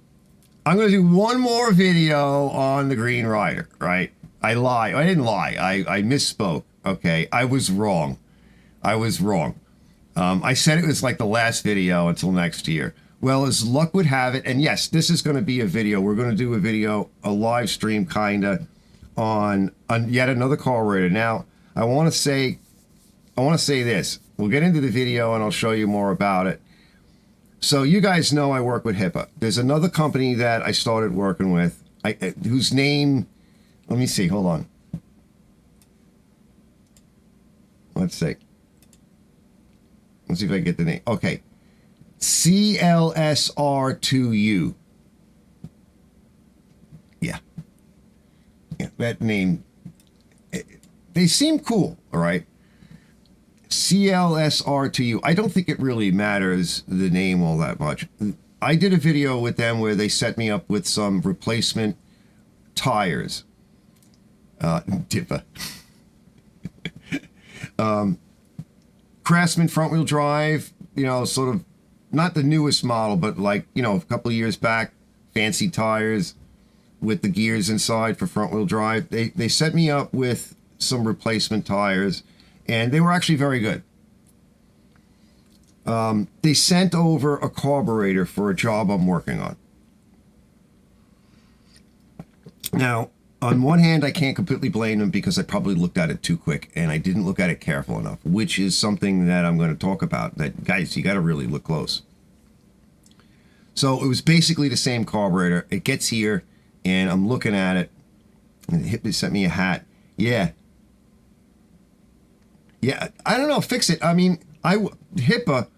going to do one more video on the Green Rider, right? I didn't lie. I misspoke, okay? I was wrong. I said it was like the last video until next year. Well, as luck would have it, and yes, this is going to be a video. We're going to do a video, a live stream kind of, on yet another carburetor. Now, I want to say this. We'll get into the video and I'll show you more about it. So you guys know I work with HIPAA. There's another company that I started working with, whose name, let me see, hold on. Let's see. Let's see if I can get the name. Okay. CLSR2U. Yeah, that name. They seem cool, all right? CLSR2U. I don't think it really matters the name all that much. I did a video with them where they set me up with some replacement tires. Dippa. Craftsman front wheel drive, you know, sort of not the newest model, but like, you know, a couple of years back, fancy tires with the gears inside for front wheel drive. They set me up with some replacement tires, and they were actually very good. They sent over a carburetor for a job I'm working on. Now, on one hand, I can't completely blame them because I probably looked at it too quick and I didn't look at it careful enough, which is something that I'm going to talk about. That, guys, you got to really look close. So it was basically the same carburetor. It gets here and I'm looking at it, and HIPAA sent me a hat. Yeah, I don't know, fix it. I mean, HIPAA,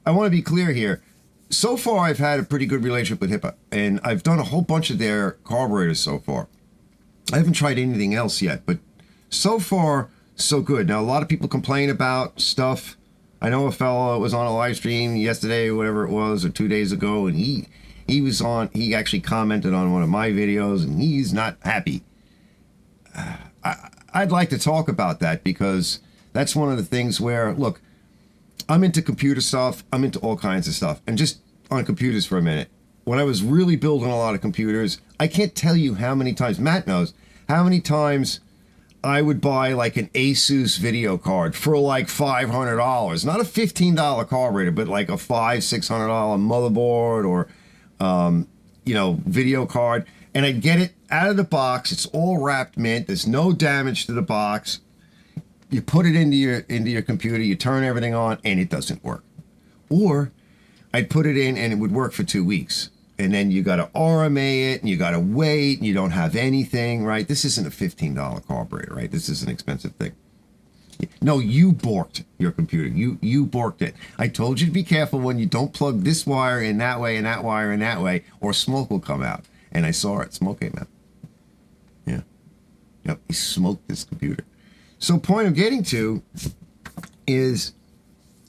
I want to be clear here. So far, I've had a pretty good relationship with HIPAA, and I've done a whole bunch of their carburetors so far. I haven't tried anything else yet, but so far, so good. Now, a lot of people complain about stuff. I know a fellow was on a live stream yesterday, whatever it was, or 2 days ago, and he actually commented on one of my videos, and he's not happy. I'd like to talk about that because that's one of the things where, look, I'm into computer stuff. I'm into all kinds of stuff. And just on computers for a minute, when I was really building a lot of computers, I can't tell you how many times, Matt knows, how many times I would buy like an Asus video card for like $500. Not a $15 carburetor, but like a $500-$600 motherboard or, you know, video card. And I'd get it out of the box. It's all wrapped mint. There's no damage to the box. You put it into your computer, you turn everything on, and it doesn't work. Or I'd put it in and it would work for 2 weeks. And then you got to RMA it, and you got to wait, and you don't have anything, right? This isn't a $15 carburetor, right? This is an expensive thing. No, you borked your computer. You borked it. I told you to be careful when you don't plug this wire in that way and that wire in that way, or smoke will come out. And I saw it. Smoke came out. Yeah. Yep, he smoked this computer. So point I'm getting to is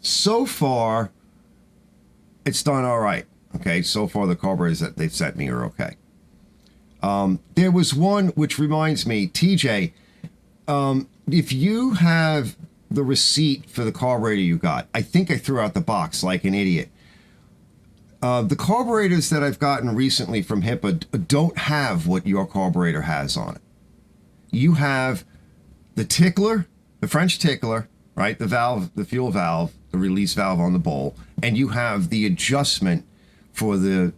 So far, it's done all right. Okay, so far the carburetors that they've sent me are okay. There was one which reminds me, TJ, if you have the receipt for the carburetor you got, I think I threw out the box like an idiot. The carburetors that I've gotten recently from HIPAA don't have what your carburetor has on it. You have the tickler, the French tickler, right? The valve, the fuel valve, the release valve on the bowl, and you have the adjustment for the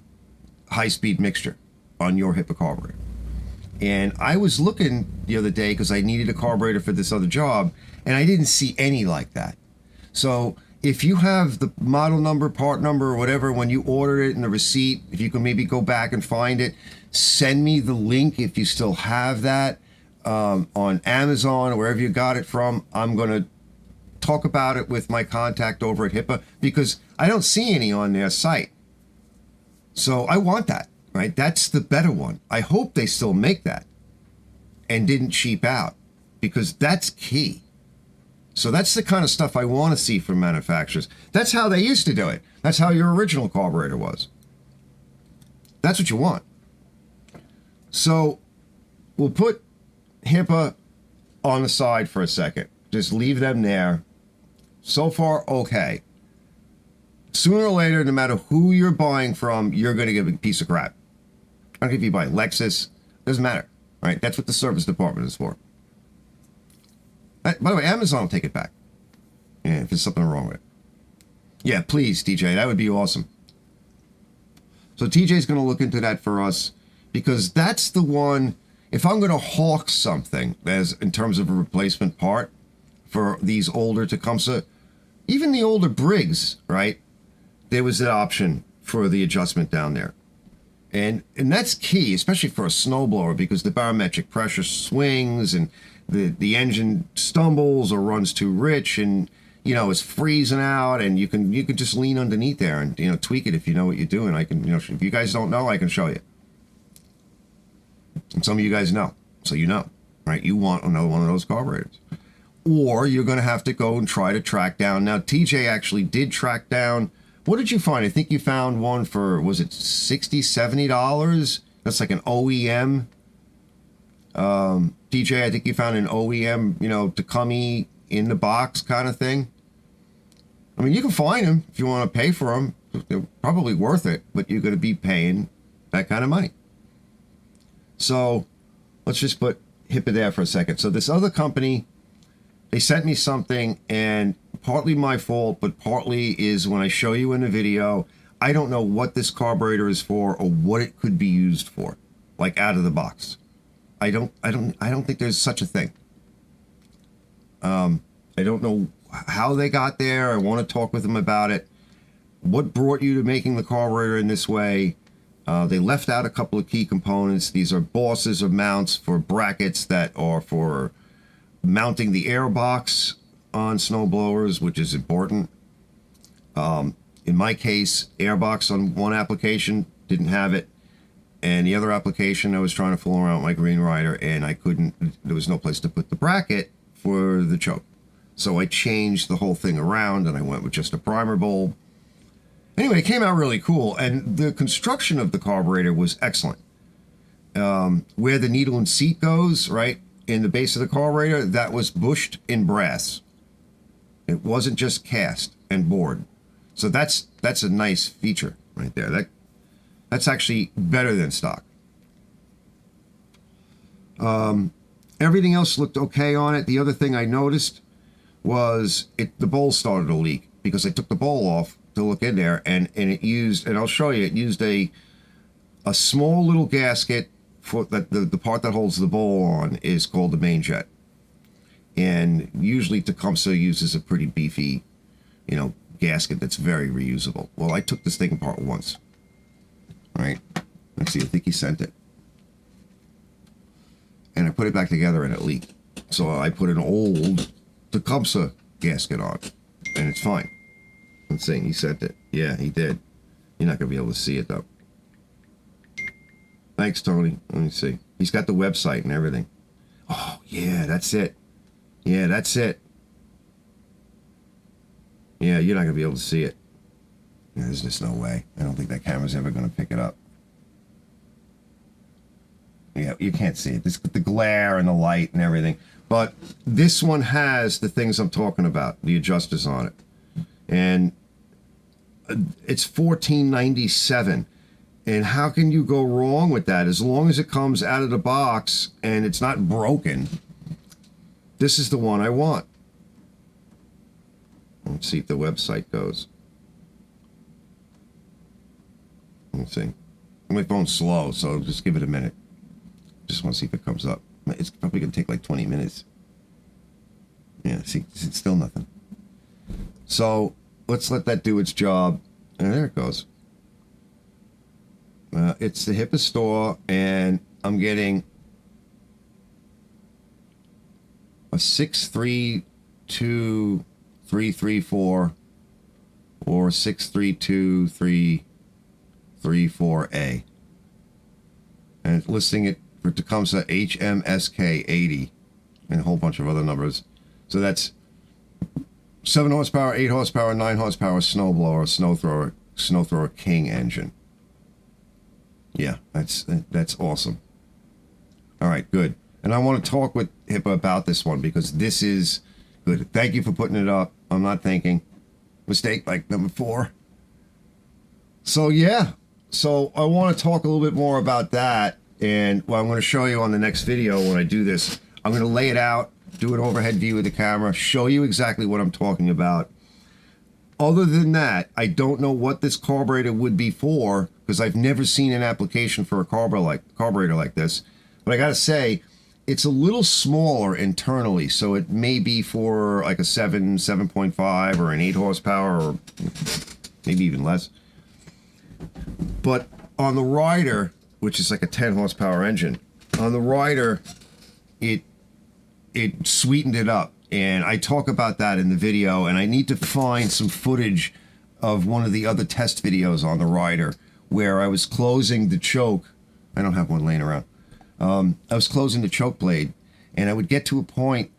high-speed mixture on your HIPAA carburetor. And I was looking the other day because I needed a carburetor for this other job, and I didn't see any like that. So if you have the model number, part number, or whatever, when you order it and the receipt, if you can maybe go back and find it, send me the link if you still have that on Amazon or wherever you got it from. I'm going to talk about it with my contact over at HIPAA because I don't see any on their site. So I want that, right? That's the better one. I hope they still make that and didn't cheap out because that's key. So that's the kind of stuff I want to see from manufacturers. That's how they used to do it. That's how your original carburetor was. That's what you want. So we'll put HIPAA on the side for a second. Just leave them there. So far, okay. Sooner or later, no matter who you're buying from, you're going to get a piece of crap. I don't care if you buy Lexus. Doesn't matter. Right? That's what the service department is for. By the way, Amazon will take it back. Yeah, if there's something wrong with it. Yeah, please, TJ. That would be awesome. So TJ's going to look into that for us because that's the one. If I'm going to hawk something as in terms of a replacement part for these older Tecumseh, even the older Briggs, right? There was an option for the adjustment down there. And that's key, especially for a snowblower, because the barometric pressure swings and the engine stumbles or runs too rich and, you know, it's freezing out and you can just lean underneath there and, you know, tweak it if you know what you're doing. I can, you know, if you guys don't know, I can show you. And some of you guys know, so you know, right? You want another one of those carburetors. Or you're going to have to go and try to track down. Now, TJ actually did track down. What did you find? I think you found one for, was it $60, $70? That's like an OEM. DJ, I think you found an OEM, you know, Tecumseh in the box kind of thing. I mean, you can find them if you want to pay for them. They're probably worth it, but you're going to be paying that kind of money. So let's just put HIPAA there for a second. So this other company, they sent me something, and partly my fault, but partly is when I show you in the video, I don't know what this carburetor is for or what it could be used for, like out of the box. I don't think there's such a thing. I don't know how they got there. I want to talk with them about it. What brought you to making the carburetor in this way? They left out a couple of key components. These are bosses or mounts for brackets that are for mounting the air box on snowblowers, which is important. In my case, airbox on one application didn't have it, and the other application I was trying to fool around with my Green Rider, and I couldn't. There was no place to put the bracket for the choke, so I changed the whole thing around, and I went with just a primer bulb. Anyway, it came out really cool, and the construction of the carburetor was excellent. Where the needle and seat goes, right in the base of the carburetor, that was bushed in brass. It wasn't just cast and bored. So that's a nice feature right there. That's actually better than stock. Everything else looked okay on it. The other thing I noticed was the bowl started to leak because I took the bowl off to look in there, and it used, and I'll show you, it used a small little gasket for that. The part that holds the bowl on is called the main jet. And usually Tecumseh uses a pretty beefy, you know, gasket that's very reusable. Well, I took this thing apart once. All right. Let's see. I think he sent it. And I put it back together and it leaked. So I put an old Tecumseh gasket on, and it's fine. Let's see. He sent it. Yeah, he did. You're not going to be able to see it, though. Thanks, Tony. Let me see. He's got the website and everything. Oh, yeah, that's it. Yeah, that's it. Yeah, you're not going to be able to see it. Yeah, there's just no way. I don't think that camera's ever going to pick it up. Yeah, you can't see it. This, the glare and the light and everything. But this one has the things I'm talking about, the adjusters on it. And it's $14.97. And how can you go wrong with that? As long as it comes out of the box and it's not broken, this is the one I want. Let's see if the website goes. Let's see. My phone's slow, so just give it a minute. Just want to see if it comes up. It's probably going to take like 20 minutes. Yeah, see, it's still nothing. So let's let that do its job. And there it goes. It's the HIPAA store, and I'm getting a 632334 or 632334A. And it's listing it for Tecumseh HMSK 80 and a whole bunch of other numbers. So that's 7 horsepower, 8 horsepower, 9 horsepower snowblower, SnowThrower King engine. Yeah, that's awesome. All right, good. And I want to talk with HIPAA about this one because this is good. Thank you for putting it up. I'm not thinking. Mistake like number 4. So yeah, so I want to talk a little bit more about that. And what I'm going to show you on the next video when I do this, I'm going to lay it out, do an overhead view of the camera, show you exactly what I'm talking about. Other than that, I don't know what this carburetor would be for because I've never seen an application for a carburetor like this. But I got to say, it's a little smaller internally, so it may be for like a 7.5 or an 8 horsepower or maybe even less. But on the rider, which is like a 10 horsepower engine, on the rider, it sweetened it up. And I talk about that in the video, and I need to find some footage of one of the other test videos on the rider where I was closing the choke. I don't have one laying around. I was closing the choke blade, and I would get to a point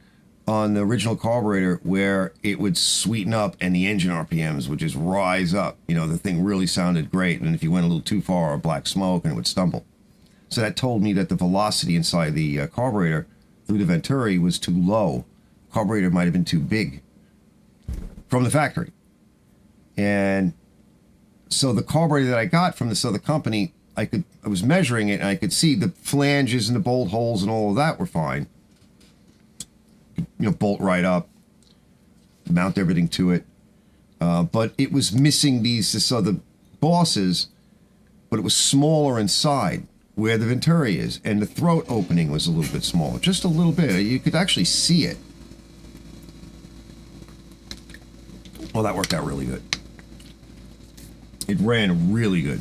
on the original carburetor where it would sweeten up and the engine RPMs would just rise up. You know, the thing really sounded great, and if you went a little too far, or black smoke, and it would stumble. So that told me that the velocity inside the carburetor through the Venturi was too low. Carburetor might have been too big from the factory. And so the carburetor that I got from this other company, I was measuring it and I could see the flanges and the bolt holes and all of that were fine. You know, bolt right up, mount everything to it. But it was missing this other bosses, but it was smaller inside where the Venturi is. And the throat opening was a little bit smaller, just a little bit. You could actually see it. Well, that worked out really good. It ran really good.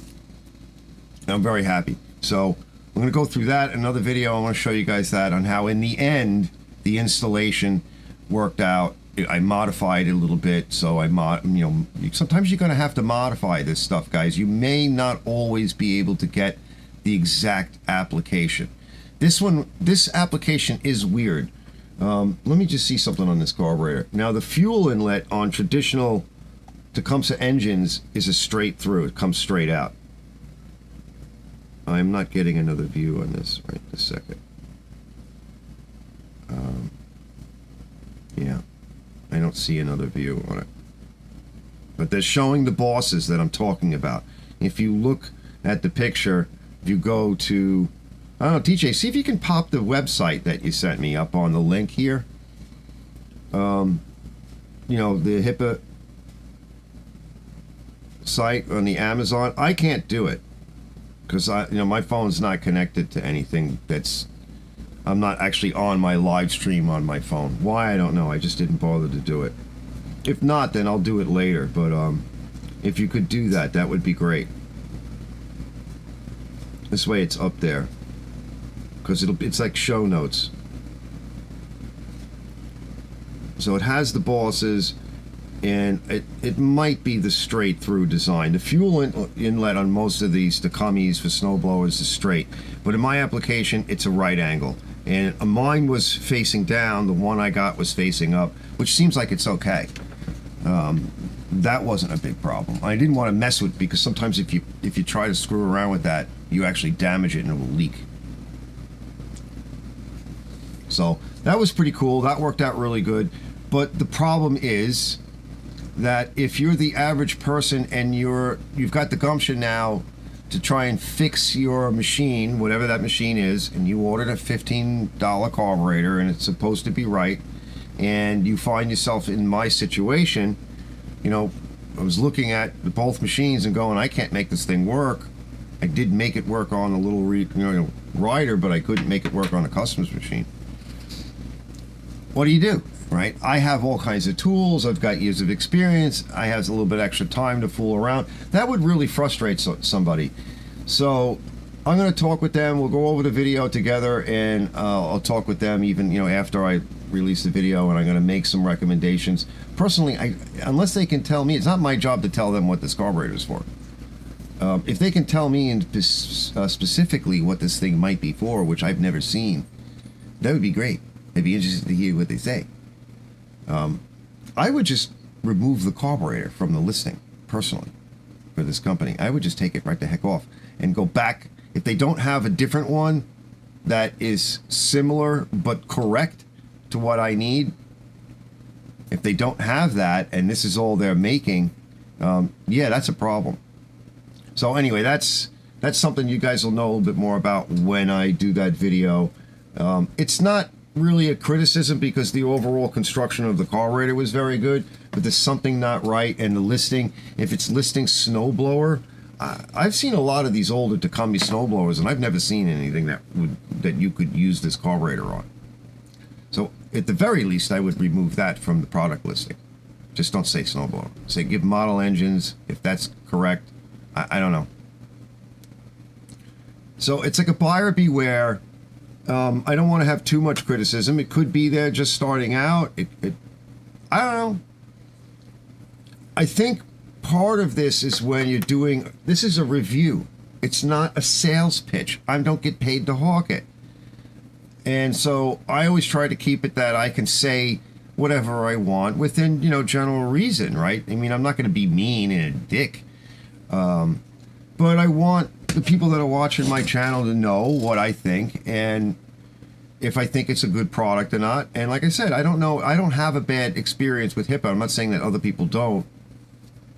I'm very happy. So I'm going to go through that in another video. I want to show you guys that on how in the end the installation worked out. I modified it a little bit. So sometimes you're going to have to modify this stuff, guys. You may not always be able to get the exact application. This application is weird. Let me just see something on this carburetor. Now, the fuel inlet on traditional Tecumseh engines is a straight through. It comes straight out. I'm not getting another view on this right this second. Yeah, I don't see another view on it. But they're showing the bosses that I'm talking about. If you look at the picture, if you go to... I don't know, DJ, see if you can pop the website that you sent me up on the link here. You know, the HIPAA site on the Amazon. I can't do it because my phone's not connected to anything that's... I'm not actually on my live stream on my phone. Why, I don't know. I just didn't bother to do it. If not, then I'll do it later. But if you could do that, that would be great. This way it's up there. Because it's like show notes. So it has the bosses, and it might be the straight through design. The fuel inlet on most of these Tecumis for snowblowers is straight, but in my application it's a right angle, and mine was facing down. The one I got was facing up, which seems like it's okay. that wasn't a big problem. I didn't want to mess with it because sometimes if you try to screw around with that, you actually damage it and it will leak. So that was pretty cool. That worked out really good. But the problem is that if you're the average person and you've got the gumption now to try and fix your machine, whatever that machine is, and you ordered a $15 carburetor and it's supposed to be right, and you find yourself in my situation, you know, I was looking at both machines and going, I can't make this thing work. I did make it work on a little rider, but I couldn't make it work on a customer's machine. What do you do, right? I have all kinds of tools. I've got years of experience. I have a little bit extra time to fool around. That would really frustrate somebody. So I'm going to talk with them. We'll go over the video together, and I'll talk with them even, you know, after I release the video, and I'm going to make some recommendations. Personally, unless they can tell me, it's not my job to tell them what this carburetor is for. If they can tell me specifically what this thing might be for, which I've never seen, that would be great. I'd be interested to hear what they say. I would just remove the carburetor from the listing, personally, for this company. I would just take it right the heck off and go back. If they don't have a different one that is similar but correct to what I need, if they don't have that and this is all they're making, yeah, that's a problem. So anyway, that's something you guys will know a little bit more about when I do that video. It's not really a criticism because the overall construction of the carburetor was very good, but there's something not right. And the listing, if it's listing snowblower, I've seen a lot of these older Takumi snowblowers, and I've never seen anything that you could use this carburetor on. So at the very least, I would remove that from the product listing. Just don't say snowblower. Say give model engines, if that's correct. I don't know. So it's like a buyer beware. I don't want to have too much criticism. It could be they're just starting out. I don't know. I think part of this is when you're doing, this is a review. It's not a sales pitch. I don't get paid to hawk it. And so I always try to keep it that I can say whatever I want within, you know, general reason, right? I mean, I'm not going to be mean and a dick. But I want the people that are watching my channel to know what I think and if I think it's a good product or not. And like I said, I don't know. I don't have a bad experience with HIPAA. I'm not saying that other people don't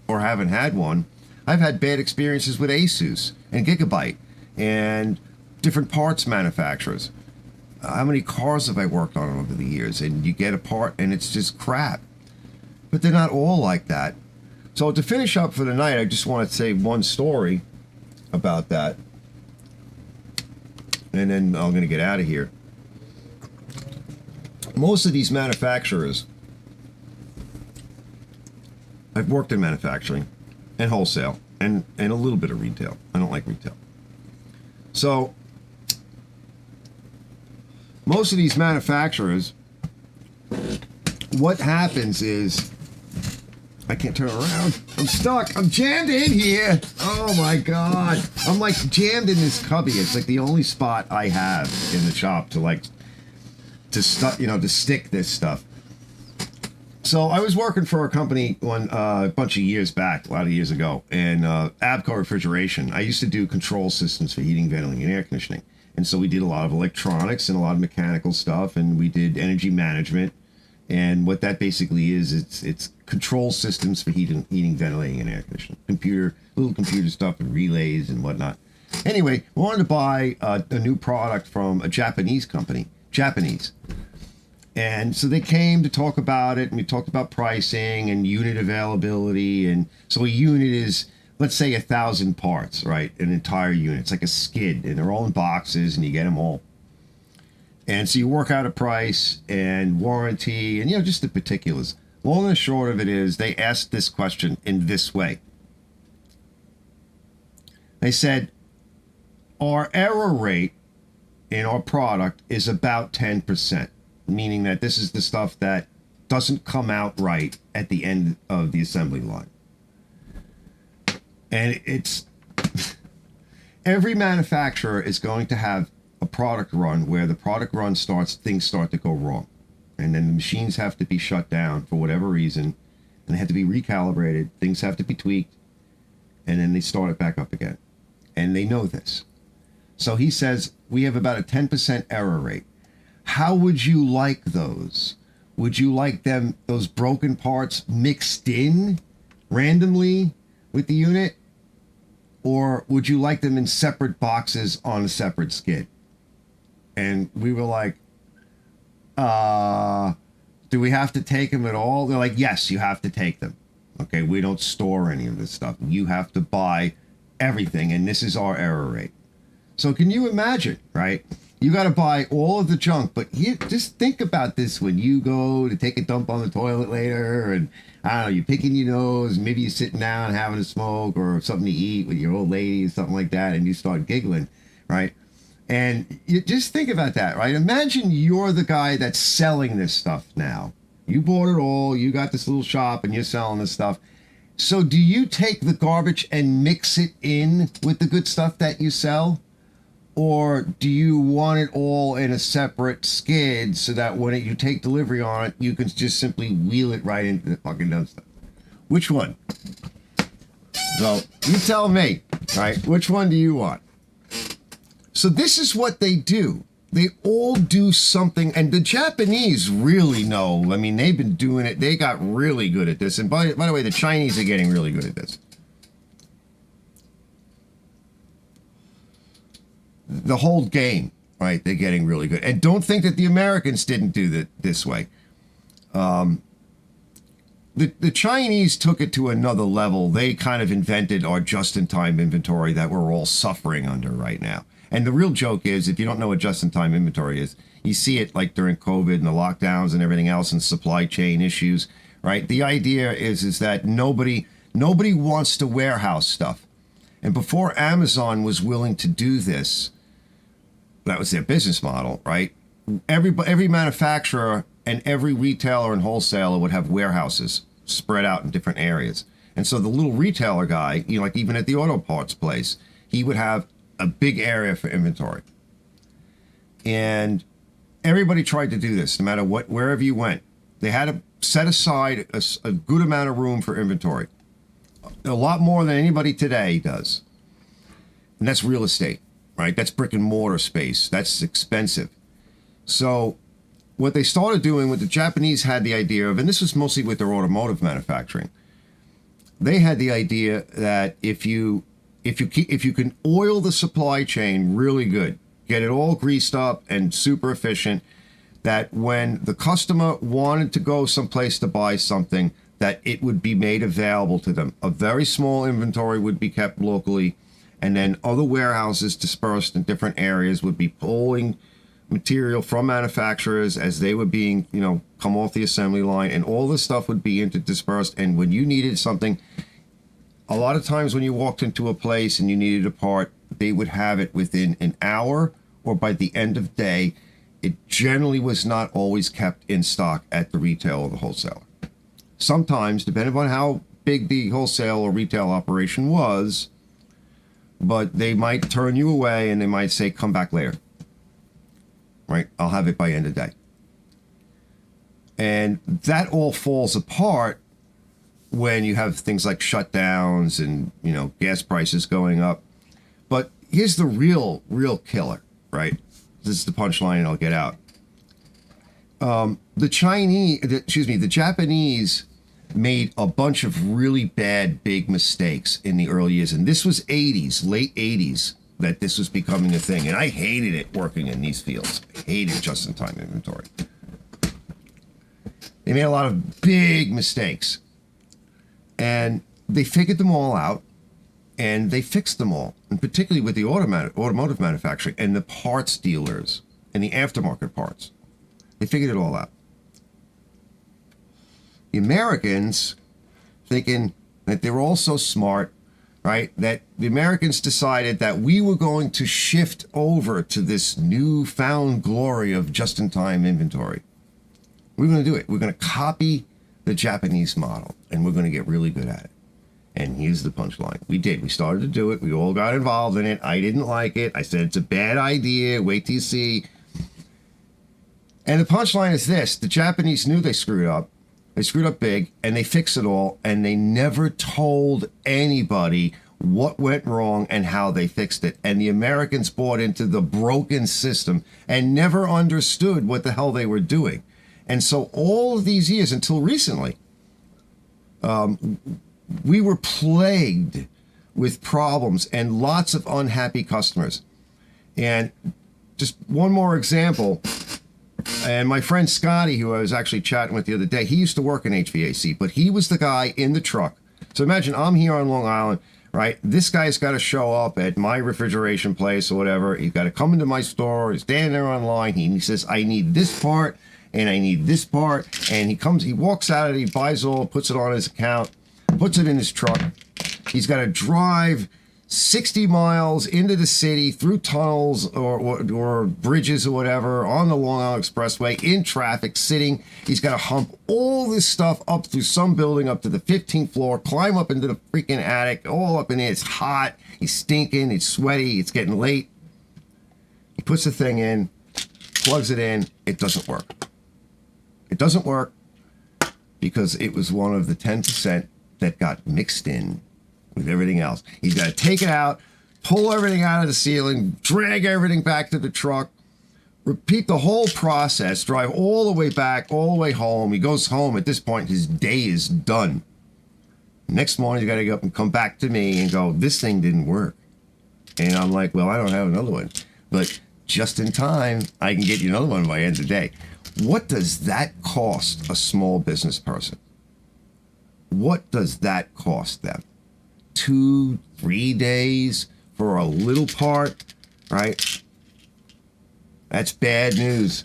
or haven't had one. I've had bad experiences with Asus and Gigabyte and different parts manufacturers. How many cars have I worked on over the years? And you get a part and it's just crap. But they're not all like that. So to finish up for the night, I just want to say one story about that. And then I'm going to get out of here. Most of these manufacturers, I've worked in manufacturing and wholesale and a little bit of retail. I don't like retail. So most of these manufacturers, what happens is, I can't turn around. I'm stuck. I'm jammed in here. Oh my God. I'm like jammed in this cubby. It's like the only spot I have in the shop to stick this stuff. So I was working for a company a bunch of years back, a lot of years ago, and Abco Refrigeration. I used to do control systems for heating, ventilating, and air conditioning. And so we did a lot of electronics and a lot of mechanical stuff, and we did energy management. And what that basically is, it's control systems for heating, ventilating, and air conditioning. Little computer stuff and relays and whatnot. Anyway, we wanted to buy a new product from a Japanese company. And so they came to talk about it, and we talked about pricing and unit availability. And so a unit is, let's say, 1,000 parts, right? An entire unit. It's like a skid, and they're all in boxes, and you get them all. And so you work out a price and warranty and, you know, just the particulars. Long and short of it is they asked this question in this way. They said, our error rate in our product is about 10%, meaning that this is the stuff that doesn't come out right at the end of the assembly line. And it's every manufacturer is going to have a product run where the product run things start to go wrong, and then the machines have to be shut down for whatever reason, and they have to be recalibrated. Things have to be tweaked, and then they start it back up again. And they know this. So he says we have about a 10% error rate. How would you like those? Would you like them, those broken parts, mixed in randomly with the unit? Or would you like them in separate boxes on a separate skid? And we were like, do we have to take them at all? They're like, yes, you have to take them. Okay, we don't store any of this stuff. You have to buy everything, and this is our error rate. So can you imagine, right? You got to buy all of the junk, but just think about this when you go to take a dump on the toilet later, and I don't know, you're picking your nose, maybe you're sitting down having a smoke or something to eat with your old lady or something like that, and you start giggling, right? And you just think about that, right? Imagine you're the guy that's selling this stuff now. You bought it all, you got this little shop, and you're selling this stuff. So do you take the garbage and mix it in with the good stuff that you sell? Or do you want it all in a separate skid so that when you take delivery on it, you can just simply wheel it right into the fucking dumpster? Which one? So you tell me, right? Which one do you want? So this is what they do. They all do something, and the Japanese really know. I mean, they've been doing it. They got really good at this. And by the way, the Chinese are getting really good at this. The whole game, right? They're getting really good. And don't think that the Americans didn't do that this way. The Chinese took it to another level. They kind of invented our just-in-time inventory that we're all suffering under right now. And the real joke is, if you don't know what just-in-time inventory is, you see it like during COVID and the lockdowns and everything else and supply chain issues, right? The idea is that nobody wants to warehouse stuff. And before Amazon was willing to do this, that was their business model, right? Every manufacturer and every retailer and wholesaler would have warehouses spread out in different areas. And so the little retailer guy, you know, like even at the auto parts place, he would have a big area for inventory. And everybody tried to do this, no matter what, wherever you went. They had to set aside a good amount of room for inventory. A lot more than anybody today does. And that's real estate, right? That's brick and mortar space. That's expensive. So what they started doing, what the Japanese had the idea of, and this was mostly with their automotive manufacturing, they had the idea that if you can oil the supply chain really good, get it all greased up and super efficient, that when the customer wanted to go someplace to buy something, that it would be made available to them. A very small inventory would be kept locally, and then other warehouses dispersed in different areas would be pulling material from manufacturers as they were being, you know, come off the assembly line, and all this stuff would be dispersed. And when you needed something, a lot of times when you walked into a place and you needed a part, they would have it within an hour or by the end of day. It generally was not always kept in stock at the retail or the wholesaler. Sometimes, depending on how big the wholesale or retail operation was, but they might turn you away and they might say, come back later. Right? I'll have it by end of day. And that all falls apart when you have things like shutdowns and, you know, gas prices going up. But here's the real killer, right? This is the punchline, and I'll get out. The Japanese made a bunch of really bad, big mistakes in the early years. And this was 80s, late 80s, that this was becoming a thing. And I hated it working in these fields. I hated just-in-time inventory. They made a lot of big mistakes. And they figured them all out, and they fixed them all, and particularly with the automotive manufacturing and the parts dealers and the aftermarket parts. They figured it all out. The Americans, thinking that they were all so smart, right, that the Americans decided that we were going to shift over to this newfound glory of just-in-time inventory. We're going to do it. We're going to copy the Japanese model, and we're going to get really good at it. And here's the punchline. We did. We started to do it. We all got involved in it. I didn't like it. I said, it's a bad idea. Wait till you see. And the punchline is this. The Japanese knew they screwed up, They screwed up big, and they fixed it all, and they never told anybody what went wrong and how they fixed it. And the Americans bought into the broken system and never understood what the hell they were doing. And so all of these years, until recently, we were plagued with problems and lots of unhappy customers. And just one more example, and my friend Scotty, who I was actually chatting with the other day, he used to work in HVAC, but he was the guy in the truck. So imagine I'm here on Long Island, right? This guy's got to show up at my refrigeration place or whatever. He's got to come into my store. He's standing there online. He says, I need this part and I need this part. And he walks out of it, he buys it all, puts it on his account, puts it in his truck. He's got to drive 60 miles into the city through tunnels or bridges or whatever on the Long Island Expressway in traffic, sitting. He's got to hump all this stuff up through some building up to the 15th floor, climb up into the freaking attic, all up in there. It's hot. He's stinking. It's sweaty. It's getting late. He puts the thing in, plugs it in. It doesn't work. It doesn't work because it was one of the 10% that got mixed in with everything else. He's got to take it out, pull everything out of the ceiling, drag everything back to the truck, repeat the whole process, drive all the way back, all the way home. He goes home. At this point, his day is done. Next morning, he's got to go up and come back to me and go, this thing didn't work. And I'm like, well, I don't have another one. But just in time, I can get you another one by the end of the day. What does that cost a small business person? What does that cost them? 2-3 days for a little part, right? That's bad news.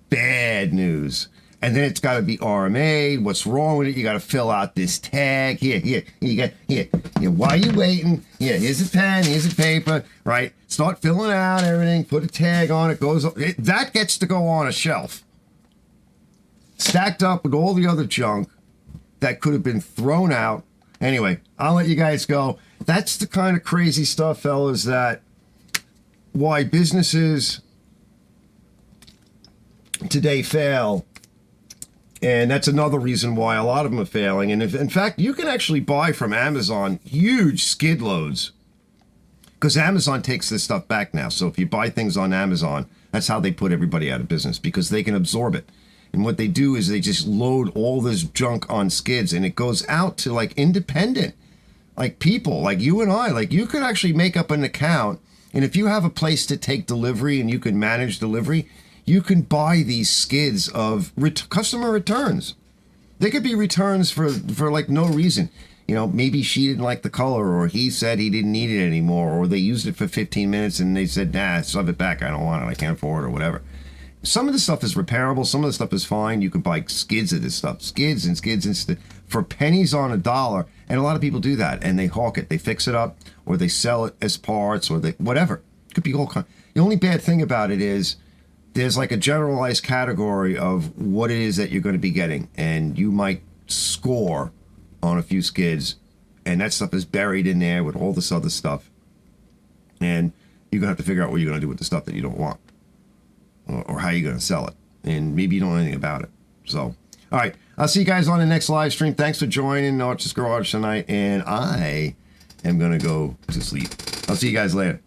Bad news. And then it's got to be RMA. What's wrong with it? You got to fill out this tag. Here. While you waiting, here's a pen, here's a paper, right? Start filling out everything. Put a tag on it. That gets to go on a shelf, stacked up with all the other junk that could have been thrown out. Anyway, I'll let you guys go. That's the kind of crazy stuff, fellas, that why businesses today fail. And that's another reason why a lot of them are failing. And in fact, you can actually buy from Amazon huge skid loads because Amazon takes this stuff back now. So if you buy things on Amazon, that's how they put everybody out of business because they can absorb it. And what they do is they just load all this junk on skids and it goes out to like independent, like people like you and I. Like you could actually make up an account. And if you have a place to take delivery and you can manage delivery, you can buy these skids of customer returns. They could be returns for like no reason. You know, maybe she didn't like the color or he said he didn't need it anymore or they used it for 15 minutes and they said, nah, shove it back. I don't want it. I can't afford it or whatever. Some of the stuff is repairable. Some of the stuff is fine. You can buy skids of this stuff. Skids for pennies on a dollar. And a lot of people do that. And they hawk it. They fix it up. Or they sell it as parts. Or they whatever. It could be all kind. The only bad thing about it is there's like a generalized category of what it is that you're going to be getting. And you might score on a few skids. And that stuff is buried in there with all this other stuff. And you're going to have to figure out what you're going to do with the stuff that you don't want. Or how you're going to sell it. And maybe you don't know anything about it. So, all right. I'll see you guys on the next live stream. Thanks for joining Arch's Garage tonight. And I am going to go to sleep. I'll see you guys later.